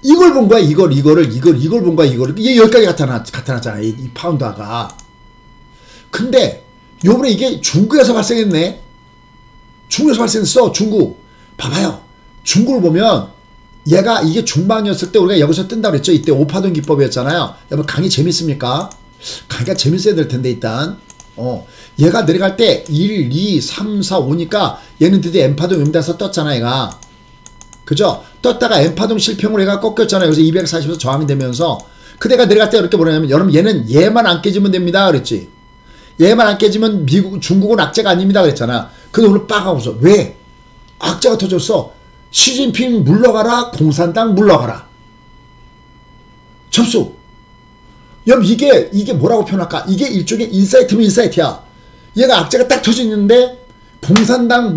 Speaker 1: 이걸 본 거야. 이걸 본 거야. 이게 여기까지 나타났잖아. 이 파운드화가. 근데 요번에 이게 중국에서 발생했네. 중국에서 발생했어. 중국. 봐봐요. 중국을 보면 이게 중반이었을 때 우리가 여기서 뜬다고 그랬죠. 이때 오파동 기법이었잖아요. 여러분 강의 재밌습니까? 강의가 재밌어야 될 텐데 일단. 얘가 내려갈 때 1, 2, 3, 4, 5니까 얘는 드디어 엠파동 음대에서 떴잖아. 얘가. 그죠? 떴다가 엠파동 실평으로 얘가 꺾였잖아요. 그래서 240에서 저항이 되면서 그대가 내려갈 때 이렇게 뭐냐면 여러분 얘만 안 깨지면 됩니다. 그랬지. 얘만 안 깨지면 중국은 악재가 아닙니다. 그랬잖아. 근데 오늘 빠가고서 왜? 악재가 터졌어. 시진핑 물러가라. 공산당 물러가라. 접수. 여러분 이게 뭐라고 표현할까? 이게 일종의 인사이트면 인사이트야. 얘가 악재가 딱 터지는데 공산당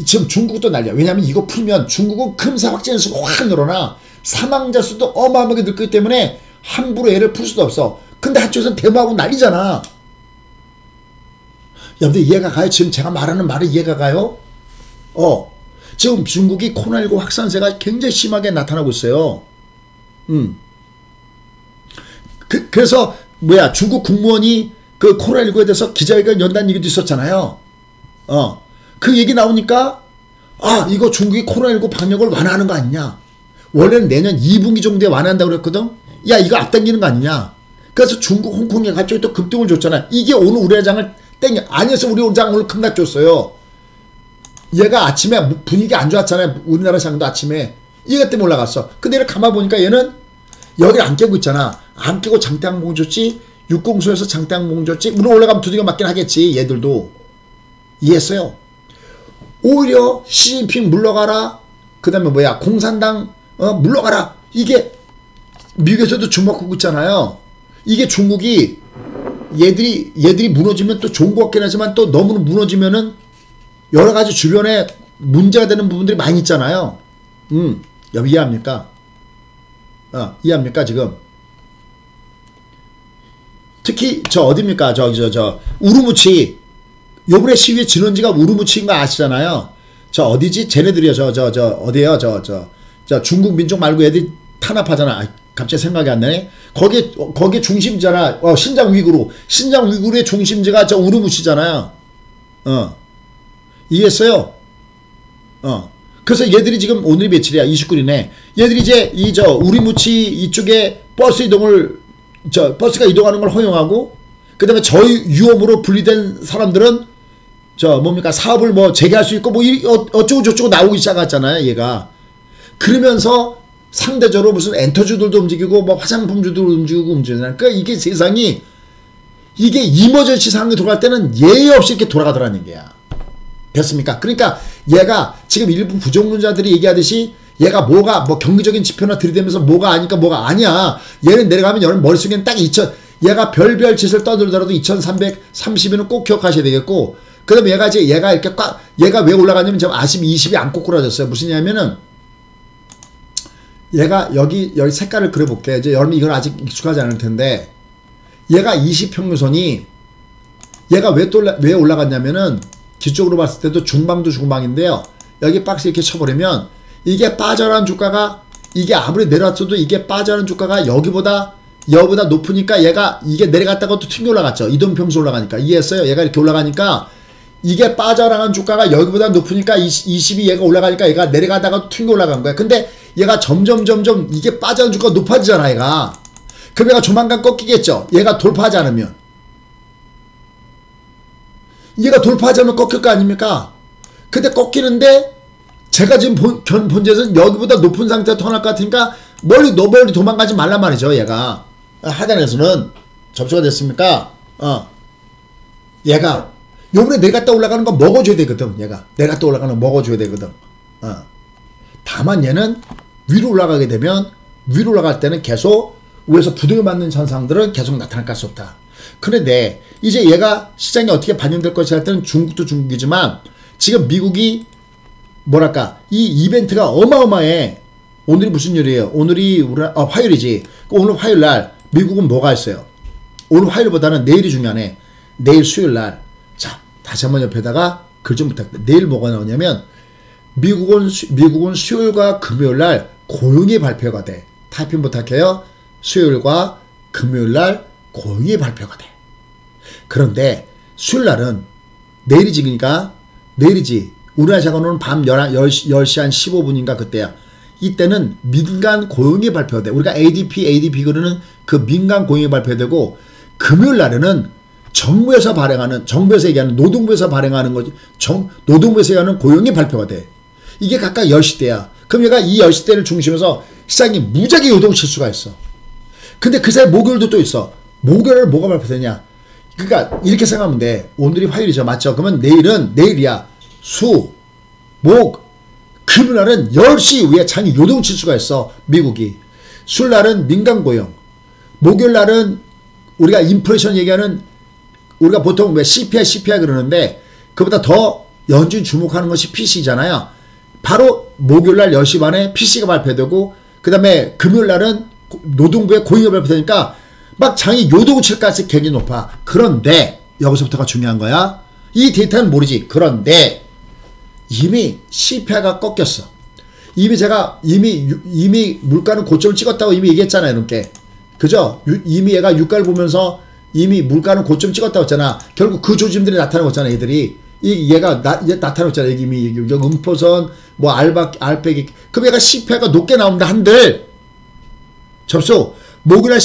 Speaker 1: 지금 중국도 난리야. 왜냐면 이거 풀면 중국은 금세 확진자 수가 확 늘어나. 사망자 수도 어마어마하게 늘기 때문에 함부로 얘를 풀 수도 없어. 근데 한쪽에서는 데모하고 난리잖아. 여러분들 이해가 가요? 지금 제가 말하는 말이 이해가 가요? 지금 중국이 코로나19 확산세가 굉장히 심하게 나타나고 있어요. 그래서 중국 국무원이 그 코로나19에 대해서 기자회견 연다는 얘기도 있었잖아요. 그 얘기 나오니까 이거 중국이 코로나19 방역을 완화하는 거 아니냐. 원래는 내년 2분기 정도에 완화한다고 그랬거든. 야, 이거 앞당기는 거 아니냐. 그래서 중국 홍콩에 갑자기 또 급등을 줬잖아. 이게 오늘 우리 회장을 아니어서 우리 회장 오늘 급락 줬어요. 얘가 아침에 분위기 안 좋았잖아요. 우리나라 시장도 아침에. 이것 때문에 올라갔어. 근데 얘를 가만 보니까 얘는 여기를 안 깨고 있잖아. 안 깨고 장대항공 줬지. 육공수에서 장대항공 줬지. 물론 올라가면 두들겨 맞긴 하겠지. 얘들도. 이해했어요. 오히려 시진핑 물러가라. 그 다음에 공산당 물러가라. 이게 미국에서도 주목하고 있잖아요. 이게 중국이 얘들이 무너지면 또 좋은 것 같긴 하지만 또 너무 무너지면은 여러 가지 주변에 문제가 되는 부분들이 많이 있잖아요. 여러분 이해합니까? 이해합니까 지금? 특히 어디입니까? 우루무치. 요번에 시위의 진원지가 우루무치인 거 아시잖아요. 어디지? 쟤네들이요. 어디에요? 중국 민족 말고 애들이 탄압하잖아. 갑자기 생각이 안 나네. 거기 중심지잖아. 신장 위구르의 중심지가 우루무치잖아요. 이해했어요? 그래서 얘들이 지금 오늘이 며칠이야? 29일이네. 얘들이 이제 우루무치 이쪽에 버스가 이동하는 걸 허용하고, 그 다음에 저희 위험으로 분리된 사람들은 사업을 재개할 수 있고 어쩌고 저쩌고 나오기 시작했잖아요. 얘가. 그러면서 상대적으로 무슨 엔터주들도 움직이고 화장품주도 움직이잖아요. 그러니까 이게 세상이 이게 이머전시 상황이 돌아갈 때는 예의 없이 이렇게 돌아가더라는 얘기야. 됐습니까? 그러니까 얘가 지금 일부 부정론자들이 얘기하듯이 얘가 경기적인 지표나 들이대면서 뭐가 아니까 뭐가 아니야. 얘는 내려가면 여러분 머릿속에는 딱 얘가 별별 짓을 떠들더라도 2330은 꼭 기억하셔야 되겠고, 그 다음에 얘가 이렇게 얘가 왜 올라가냐면 지금 아시면 20이 안 꼬꾸라졌어요. 무슨 얘기냐면은 얘가 여기 색깔을 그려볼게. 이제 여러분 이건 아직 익숙하지 않을 텐데, 얘가 20평균선이 얘가 왜 올라갔냐면은 기적으로 봤을 때도 중방도 중방인데요. 여기 박스 이렇게 쳐버리면 이게 빠져나간 주가가 이게 아무리 내려왔어도 이게 빠져나간 주가가 여기보다 높으니까 이게 내려갔다가 또 튕겨 올라갔죠. 이동평수 올라가니까. 이해했어요? 얘가 이렇게 올라가니까 이게 빠져나간 주가가 여기보다 높으니까 20이 얘가 올라가니까 얘가 내려가다가 또 튕겨 올라간 거야. 근데 얘가 점점 이게 빠져나간 주가가 높아지잖아. 얘가. 그럼 얘가 조만간 꺾이겠죠. 얘가 돌파하지 않으면. 얘가 돌파하지 않으면 꺾일 거 아닙니까? 근데 꺾이는데 제가 지금 본질에서는 여기보다 높은 상태가 터날 것 같으니까 멀리 도망가지 말란 말이죠. 얘가. 하단에서는 접수가 됐습니까? 얘가 요번에 내려갔다 올라가는 거 먹어줘야 되거든. 얘가 내려갔다 올라가는 거 먹어줘야 되거든. 다만 얘는 위로 올라가게 되면 위로 올라갈 때는 계속 위에서 부동을 맞는 현상들은 계속 나타날 수 없다. 그런데 이제 얘가 시장에 어떻게 반영될 것이 할 때는 중국도 중국이지만 지금 미국이 이 이벤트가 어마어마해. 오늘이 무슨 요일이에요? 오늘이 화요일이지. 오늘 화요일날 미국은 뭐가 있어요? 오늘 화요일보다는 내일이 중요하네. 내일 수요일날. 자, 다시 한번 옆에다가 글 좀 부탁드려요. 내일 뭐가 나오냐면 미국은 수요일과 금요일날 고용이 발표가 돼. 타이핑 부탁해요. 수요일과 금요일날 고용이 발표가 돼. 그런데 수요일날은 내일이지. 그러니까 내일이지. 우리나라 시간으로는 밤 10시 한 15분인가 그때야. 이때는 민간 고용이 발표돼. 우리가 ADP 그러는 그 민간 고용이 발표되고, 금요일 날에는 정부에서 얘기하는 노동부에서 발행하는 거지. 노동부에서 얘기하는 고용이 발표가 돼. 이게 각각 10시대야. 그럼 얘가 이 10시대를 중심해서 시장이 무지하게 요동칠 수가 있어. 근데 그 사이 목요일도 또 있어. 목요일을 뭐가 발표되냐. 그러니까 이렇게 생각하면 돼. 오늘이 화요일이죠. 맞죠? 그러면 내일이야. 수, 목, 금요일날은 10시 이후에 장이 요동칠 수가 있어. 미국이. 수요일날은 민간 고용. 목요일날은 우리가 인플레이션 얘기하는, 우리가 보통 왜 CPI 그러는데 그보다 더 연준 주목하는 것이 PC잖아요. 바로 목요일날 10시 반에 PC가 발표되고, 그 다음에 금요일날은 노동부의 고용이 발표되니까 막 장이 요도구칠까지 굉장히 높아. 그런데 여기서부터가 중요한 거야. 이 데이터는 모르지. 그런데 이미 CPI가 꺾였어. 이미 물가는 고점을 찍었다고 이미 얘기했잖아요, 이렇게. 그죠? 이미 얘가 유가를 보면서 이미 물가는 고점 찍었다고 했잖아. 결국 그 조짐들이 나타나고 있잖아, 얘들이. 얘가 나타나고 있잖아. 이미 음포선, 뭐 알배기. 그럼 얘가 CPI가 높게 나온다 한들, 접수. 목요일날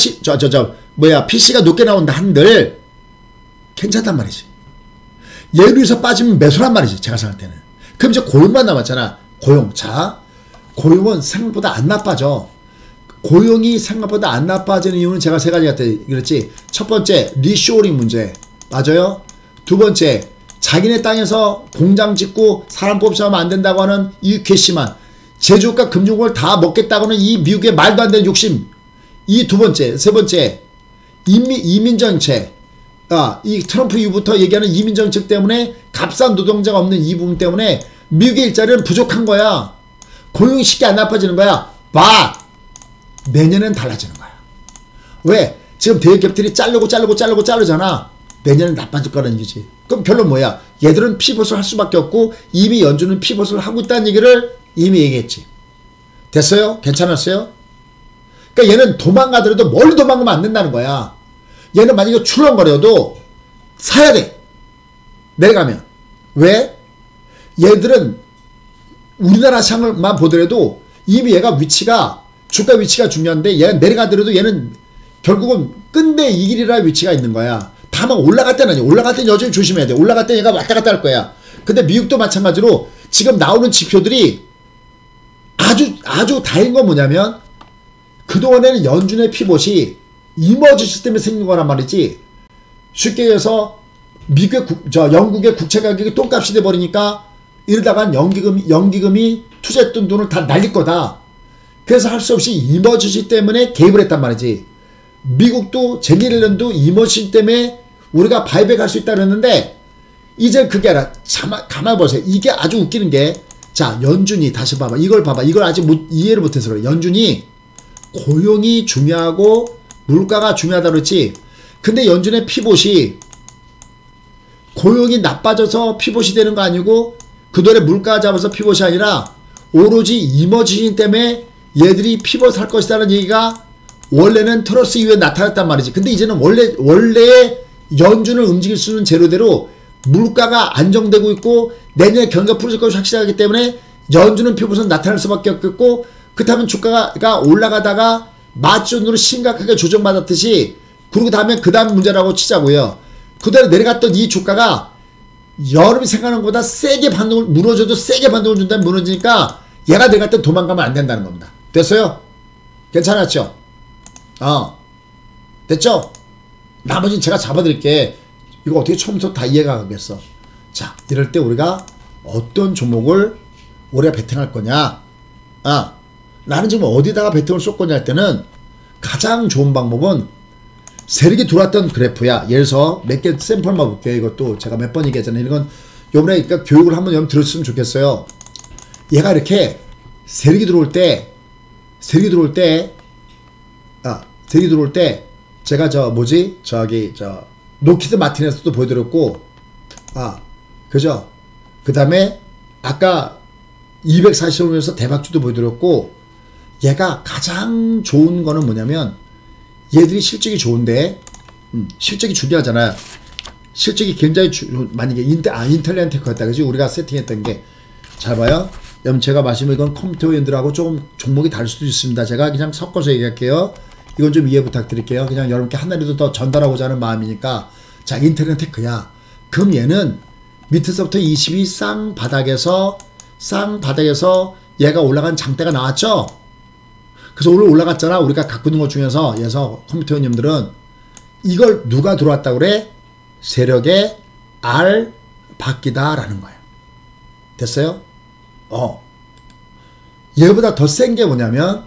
Speaker 1: PC가 높게 나온다 한들, 괜찮단 말이지. 예비에서 빠지면 매수란 말이지, 제가 생각할 때는. 그럼 이제 고용만 남았잖아. 고용. 자, 고용은 생각보다 안 나빠져. 고용이 생각보다 안 나빠지는 이유는 제가 세 가지 같아 그랬지. 첫 번째, 리쇼링 문제. 맞아요? 두 번째, 자기네 땅에서 공장 짓고 사람 뽑자면 안 된다고 하는 이 괘씸한 제조업과 금융업을 다 먹겠다고는 이 미국의 말도 안 되는 욕심. 이 두 번째. 세 번째, 이민정책. 이 트럼프 이후부터 얘기하는 이민정책 때문에 값싼 노동자가 없는 이 부분 때문에 미국의 일자리는 부족한 거야. 고용이 쉽게 안 나빠지는 거야. 봐! 내년엔 달라지는 거야. 왜? 지금 대기업들이 자르잖아. 내년엔 나빠질 거라는 얘기지. 그럼 결론 뭐야? 얘들은 피벗을 할 수밖에 없고 이미 연준은 피벗을 하고 있다는 얘기를 이미 얘기했지. 됐어요? 괜찮았어요? 그러니까 얘는 도망가더라도 멀리 도망가면 안 된다는 거야. 얘는 만약에 출렁거려도 사야 돼. 내려가면. 왜? 얘들은 우리나라 시장을만 보더라도 이미 얘가 주가 위치가 중요한데 얘가 내려가더라도 얘는 결국은 끝내 이 길이라 위치가 있는 거야. 다만 올라갈 때는 아니야. 올라갈 때는 여전히 조심해야 돼. 올라갈 때 얘가 왔다 갔다 할 거야. 근데 미국도 마찬가지로 지금 나오는 지표들이 아주 다행인 건 뭐냐면 그동안에는 연준의 피봇이 이머지시 때문에 생긴 거란 말이지. 쉽게 얘기해서 영국의 국채 가격이 똥값이 돼버리니까 이러다간 연기금이 투자했던 돈을 다 날릴 거다. 그래서 할 수 없이 이머지시 때문에 개입을 했단 말이지. 미국도 제니렐런도 이머지시 때문에 우리가 바이백 할 수 있다 그랬는데 이제 그게 아니라 가만히 보세요. 이게 아주 웃기는 게 자, 연준이 다시 봐봐. 이걸 아직 이해를 못해서 그래. 연준이 고용이 중요하고 물가가 중요하다 그랬지. 근데 연준의 피봇이 고용이 나빠져서 피봇이 되는 거 아니고 그동안에 물가 잡아서 피봇이 아니라 오로지 이머지시 때문에 얘들이 피벗 할 것이라는 얘기가 원래는 트러스 이후에 나타났단 말이지. 근데 이제는 원래의 연준을 움직일 수 있는 재료대로 물가가 안정되고 있고 내년에 경기가 풀어질 것이 확실하기 때문에 연준은 피벗은 나타날 수밖에 없겠고 그렇다면 주가가 올라가다가 마존으로 심각하게 조정받았듯이 그리고 그 다음 문제라고 치자고요. 그대로 내려갔던 이 주가가 여러분이 생각하는 것보다 세게 반동을 무너져도 세게 반동을 준다면 무너지니까 얘가 내려갈 때 도망가면 안 된다는 겁니다. 됐어요? 괜찮았죠? 됐죠? 나머지는 제가 잡아드릴게. 이거 어떻게 처음부터 다 이해가 가겠어. 자, 이럴 때 우리가 어떤 종목을 우리가 베팅할 거냐. 나는 지금 어디다가 베팅을 쏠 거냐 할 때는 가장 좋은 방법은 세력이 들어왔던 그래프야. 예를 들어서 몇 개 샘플만 볼게요. 이것도 제가 몇 번 얘기했잖아요. 이건 요번에 그러니까 교육을 한번 여러분 들었으면 좋겠어요. 얘가 이렇게 세력이 들어올 때 제가 노키드 마틴에서도 보여드렸고 그죠? 그 다음에 아까 240원에서 대박주도 보여드렸고 얘가 가장 좋은 거는 뭐냐면 얘들이 실적이 좋은데 실적이 중요하잖아요. 실적이 굉장히 만약에 인텔리언테크였다 그지? 우리가 세팅했던 게 잘 봐요. 여러분 제가 마시면 이건 컴퓨터인들하고 조금 종목이 다를 수도 있습니다. 제가 그냥 섞어서 얘기할게요. 이건 좀 이해 부탁드릴게요. 그냥 여러분께 하나라도 더 전달하고자 하는 마음이니까. 자, 인텔리언테크야. 그럼 얘는 밑에서부터 20이 쌍바닥에서 얘가 올라간 장대가 나왔죠? 그래서 오늘 올라갔잖아. 우리가 갖고 있는 것 중에서 컴퓨터님들은 이걸 누가 들어왔다고 그래? 세력의 R 바뀌다라는 거예요. 됐어요? 얘보다 더 센 게 뭐냐면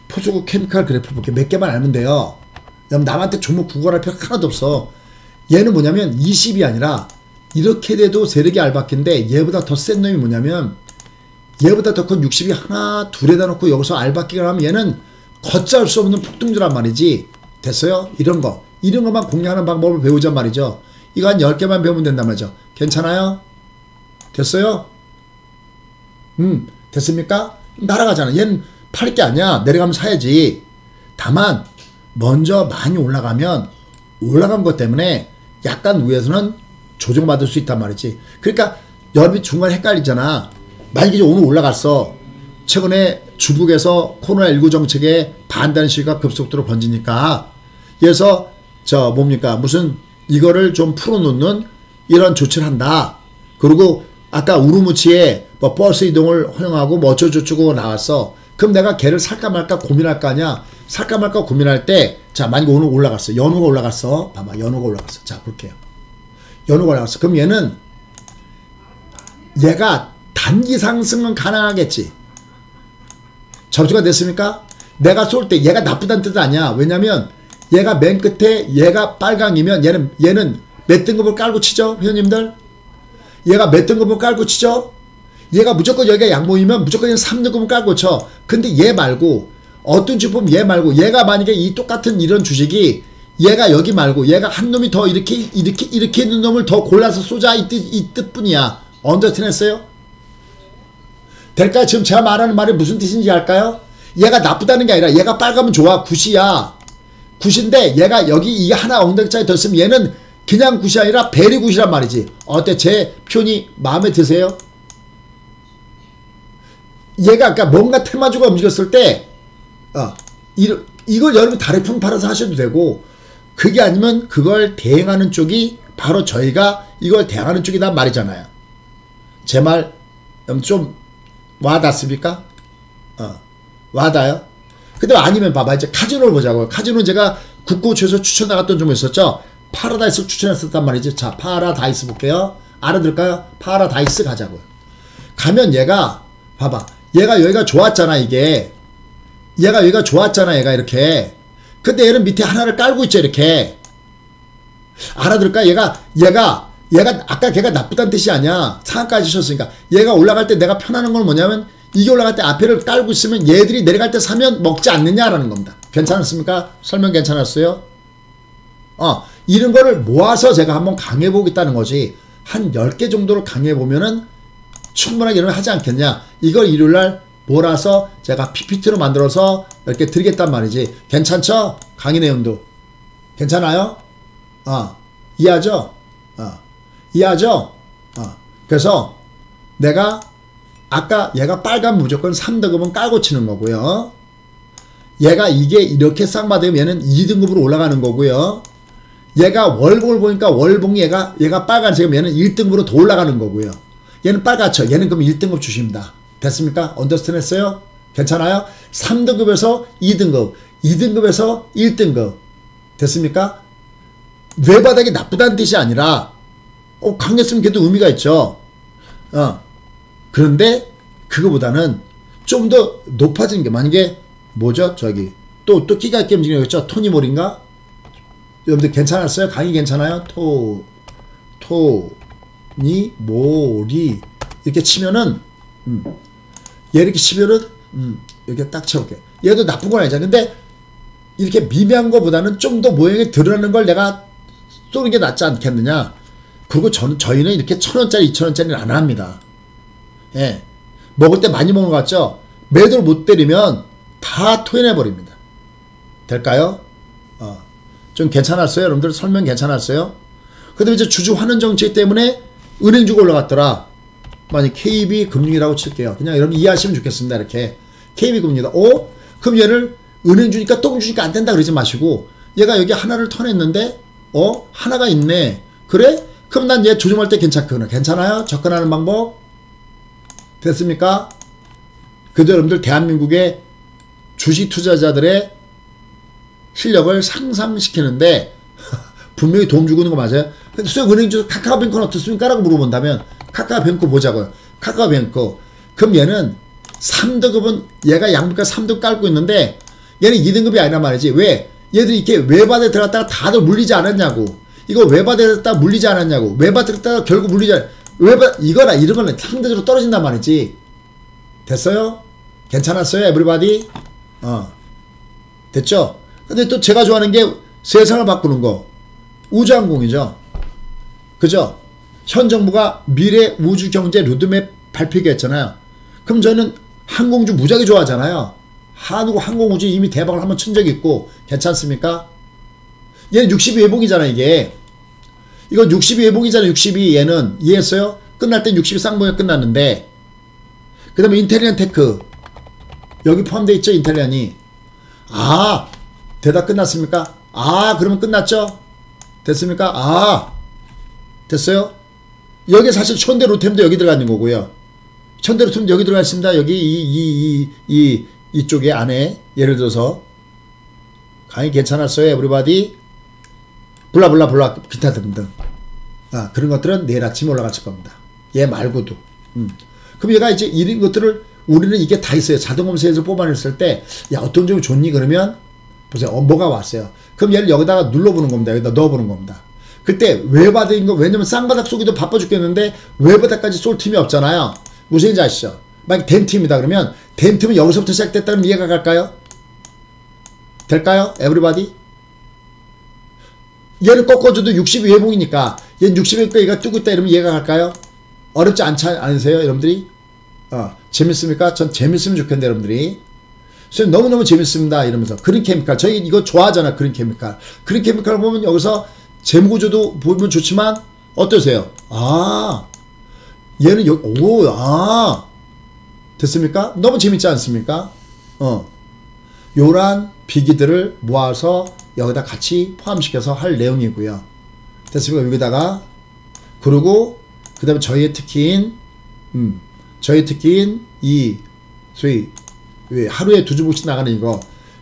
Speaker 1: 포스코 케미칼 그래프 볼게. 몇 개만 알면 돼요. 남한테 종목 구걸할 필요 하나도 없어. 얘는 뭐냐면 20이 아니라 이렇게 돼도 세력이 알바퀴인데 얘보다 더 센 놈이 뭐냐면 얘보다 더 큰 60이 하나 둘에다 놓고 여기서 알바퀴가 나면 얘는 걷잡을 수 없는 폭등주란 말이지. 됐어요? 이런 것만 공략하는 방법을 배우자 말이죠. 이거 한 10개만 배우면 된단 말이죠. 괜찮아요? 됐어요? 됐습니까? 날아가잖아. 얘는 팔 게 아니야. 내려가면 사야지. 다만 먼저 많이 올라가면 올라간 것 때문에 약간 위에서는 조정받을 수 있단 말이지. 그러니까 여러분이 중간에 헷갈리잖아. 만약에 오늘 올라갔어. 최근에 중국에서 코로나19 정책에 반대하는 시위가 급속도로 번지니까 그래서 뭡니까 무슨 이거를 좀 풀어놓는 이런 조치를 한다. 그리고 아까 우르무치에 뭐 버스 이동을 허용하고 뭐 어쩌고저쩌고 나왔어. 그럼 내가 걔를 살까 말까 고민할 거 아니야. 살까 말까 고민할 때 자 만약에 오늘 올라갔어. 연우가 올라갔어. 봐봐 연우가 올라갔어. 자 볼게요. 연우가 올라갔어. 그럼 얘가 단기 상승은 가능하겠지. 접수가 됐습니까? 내가 쏠 때 얘가 나쁘다는 뜻 아니야. 왜냐면 얘가 맨 끝에 얘가 빨강이면 얘는 몇 등급을 깔고 치죠? 회원님들? 얘가 몇 등급을 깔고 치죠? 얘가 무조건 여기가 양모이면 무조건 3등급을 깔고 쳐. 근데 얘 말고 어떤 주식 보면 얘 말고 얘가 만약에 이 똑같은 이런 주식이 얘가 여기 말고 얘가 한 놈이 더 이렇게 있는 놈을 더 골라서 쏘자 이 뜻뿐이야. 언더스탠했어요? 될까요? 지금 제가 말하는 말이 무슨 뜻인지 알까요? 얘가 나쁘다는 게 아니라 얘가 빨가면 좋아. 굿이야. 굿인데 얘가 여기 이 하나 엉덩이짜리 더 있으면 얘는 그냥 굿이 아니라 베리 굿이란 말이지. 어때? 제 표현이 마음에 드세요? 얘가 아까 뭔가 테마주가 움직였을 때 이걸 여러분 다래품 팔아서 하셔도 되고 그게 아니면 그걸 대행하는 쪽이 바로 저희가 이걸 대행하는 쪽이다 말이잖아요. 제 말 좀 와닿습니까? 와닿아요? 근데 아니면 봐봐 이제 카지노를 보자고요. 카지노는 제가 국고초에서 추천 나갔던 좀 있었죠. 파라다이스 추천했었단 말이지. 자 파라다이스 볼게요. 알아들을까요? 파라다이스 가자고요. 가면 얘가 봐봐 얘가 여기가 좋았잖아. 얘가 여기가 좋았잖아. 얘가 이렇게. 근데 얘는 밑에 하나를 깔고 있죠. 이렇게. 알아들을까? 얘가 아까 걔가 나쁘다는 뜻이 아니야. 상한까지 쳤으니까. 얘가 올라갈 때 내가 편하는 건 뭐냐면 이게 올라갈 때 앞에를 깔고 있으면 얘들이 내려갈 때 사면 먹지 않느냐라는 겁니다. 괜찮았습니까? 설명 괜찮았어요? 이런 거를 모아서 제가 한번 강해보겠다는 거지. 한 10개 정도를 강해보면은 충분하게 이러면 하지 않겠냐. 이걸 일요일날 몰아서 제가 PPT로 만들어서 이렇게 드리겠단 말이지. 괜찮죠? 강의 내용도. 괜찮아요? 이해하죠? 이해하죠? 그래서 내가 아까 얘가 빨간 무조건 3등급은 깔고 치는 거고요. 얘가 이게 이렇게 쌍받으면 얘는 2등급으로 올라가는 거고요. 얘가 월봉을 보니까 월봉이 얘가 빨간색이면 얘는 1등급으로 더 올라가는 거고요. 얘는 빨갛죠. 얘는 그럼 1등급 주십니다. 됐습니까? 언더스탠 했어요? 괜찮아요? 3등급에서 2등급, 2등급에서 1등급. 됐습니까? 뇌바닥이 나쁘다는 뜻이 아니라 강했으면 걔도 의미가 있죠. 그런데 그거보다는 좀 더 높아지는 게 만약에 뭐죠? 저기 또 끼가 있게 움직이겠죠? 토니몰인가? 여러분들 괜찮았어요? 강의 괜찮아요? 토니몰이 이렇게 치면은 얘 이렇게 치면은 이렇게 딱 채울게. 얘도 나쁜 건 아니잖아. 근데 이렇게 미미한 거보다는 좀 더 모양이 드러나는 걸 내가 쏘는 게 낫지 않겠느냐. 그리고 저희는 이렇게 1,000원짜리 2,000원짜리는 안 합니다. 예. 먹을 때 많이 먹는 거 같죠? 매도를 못 때리면 다 토해내버립니다. 될까요? 좀 괜찮았어요? 여러분들 설명 괜찮았어요? 근데 이제 주주 환원 정책 때문에 은행주가 올라갔더라. 만약 KB금융이라고 칠게요. 그냥 여러분 이해하시면 좋겠습니다. 이렇게 KB금융이다. 그럼 얘를 은행주니까 똥주니까 안 된다 그러지 마시고 얘가 여기 하나를 터냈는데 하나가 있네. 그래? 그럼 난 얘 조정할 때 괜찮아요? 접근하는 방법? 됐습니까? 그래도 여러분들 대한민국의 주식 투자자들의 실력을 상상시키는데 분명히 도움 주고 있는 거 맞아요? 근데 은행주 카카오뱅크는 어떻습니까? 라고 물어본다면 카카오뱅크 보자고요. 카카오뱅크. 그럼 얘는 3등급은 얘가 양비가 3등급 깔고 있는데 얘는 2등급이 아니란 말이지. 왜? 얘들이 이렇게 외바닥에 들어갔다가 다들 물리지 않았냐고. 이거 외바닥에 들어갔다가 물리지 않았냐고. 외바닥에 들어갔다가 결국 물리지 않았냐고. 이거나 이런 거는 상대적으로 떨어진단 말이지. 됐어요? 괜찮았어요? 에브리바디? 됐죠? 근데 또 제가 좋아하는 게 세상을 바꾸는 거. 우주항공이죠. 그죠? 현 정부가 미래 우주경제 로드맵 발표했잖아요. 그럼 저는 항공주 무지하게 좋아하잖아요. 한국 항공우주 이미 대박을 한번 친 적이 있고 괜찮습니까? 얘는 62회봉이잖아 이게. 이거 62회봉이잖아 62. 얘는 이해했어요? 끝날 땐 62 쌍봉에 끝났는데 그 다음에 인텔리안 테크 여기 포함되어 있죠 인텔리안이. 아 대답 끝났습니까? 아 그러면 끝났죠? 됐습니까? 아 됐어요? 여기 사실 천대 로템도 여기 들어가 있는 거고요. 천대 로템도 여기 들어가 있습니다. 여기 이쪽에 안에 예를 들어서 강의 괜찮았어요 에브리바디 블라블라 기타 등등. 아 그런 것들은 내일 아침에 올라갔을 겁니다. 얘 말고도. 그럼 얘가 이제 이런 것들을 우리는 이게 다 있어요. 자동 검색에서 뽑아냈을 때 야 어떤 점이 좋니 그러면 보세요. 뭐가 왔어요. 그럼 얘를 여기다가 눌러보는 겁니다. 여기다 넣어보는 겁니다. 그때 외바닥인 거 왜냐면 쌍바닥 쏘기도 바빠 죽겠는데 외바닥까지 쏠 팀이 없잖아요. 무슨 얘기인지 아시죠? 만약 된 팀이다 그러면 된 팀은 여기서부터 시작됐다 그러면 이해가 갈까요? 될까요? 에브리바디? 얘를 꺾어줘도 62회봉이니까 얘는 62회봉 얘가 뜨고 있다 이러면 이해가 갈까요? 어렵지 않으세요 여러분들이? 재밌습니까? 전 재밌으면 좋겠는데 여러분들이. 선생님 너무너무 재밌습니다 이러면서 그린 케미칼 저희 이거 좋아하잖아. 그린 케미칼 그린 케미칼 보면 여기서 재무구조도 보면 좋지만 어떠세요? 아 얘는 여기 됐습니까? 너무 재밌지 않습니까? 요런 비기들을 모아서 여기다 같이 포함시켜서 할 내용이고요. 됐습니까? 여기다가 그리고 그 다음에 저희의 특기인 이 소위 하루에 2주씩 나가는 이거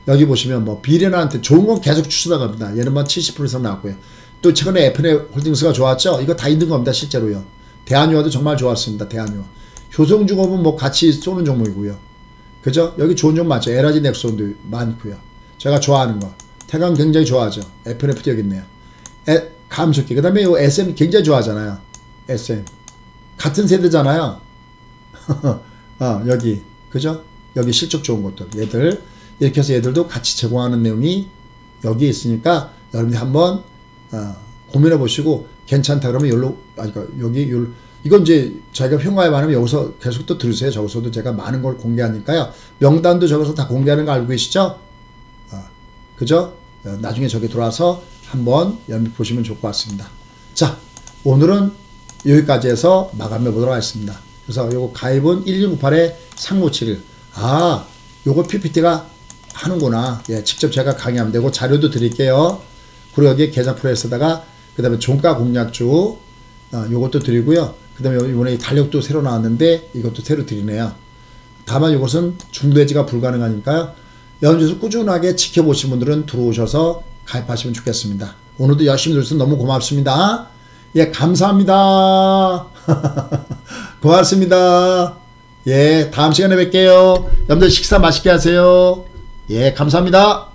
Speaker 1: 여기 보시면 뭐 비례나한테 좋은 건 계속 추천나갑니다. 얘는 뭐 70% 이상 나왔고요. 또 최근에 F&A 홀딩스가 좋았죠. 이거 다 있는 겁니다. 실제로요. 대한유화도 정말 좋았습니다. 대한유화. 효성중업은 뭐 같이 쏘는 종목이고요. 그죠? 여기 좋은 종목 맞죠. 에너지 넥슨도 많고요. 제가 좋아하는 거. 태강 굉장히 좋아하죠. FNF도 여기 있네요. 감속기. 그 다음에 이 SM 굉장히 좋아하잖아요. SM. 같은 세대잖아요. 여기. 그죠? 여기 실적 좋은 것들. 얘들. 이렇게 해서 얘들도 같이 제공하는 내용이 여기 있으니까 여러분들이 한번 고민해 보시고 괜찮다 그러면 여기 이건 이제 자기가 평가에 많으면 여기서 계속 또 들으세요. 저기서도 제가 많은 걸 공개하니까요. 명단도 저기서 다 공개하는 거 알고 계시죠? 그죠? 나중에 저기 들어와서 한번 연습 보시면 좋을 것 같습니다. 자, 오늘은 여기까지 해서 마감해 보도록 하겠습니다. 그래서 요거 가입은 1698-3971. 요거 PPT가 하는구나. 예, 직접 제가 강의하면 되고 자료도 드릴게요. 그리고 여기에 계좌 프로에서다가 그 다음에 종가 공략주 요것도 드리고요. 그 다음에 이번에 달력도 새로 나왔는데 이것도 새로 드리네요. 다만 이것은 중도해지가 불가능하니까요. 여러분께서 꾸준하게 지켜보신 분들은 들어오셔서 가입하시면 좋겠습니다. 오늘도 열심히 들어주셔서 너무 고맙습니다. 예, 감사합니다. 고맙습니다. 예, 다음 시간에 뵐게요. 여러분들 식사 맛있게 하세요. 예, 감사합니다.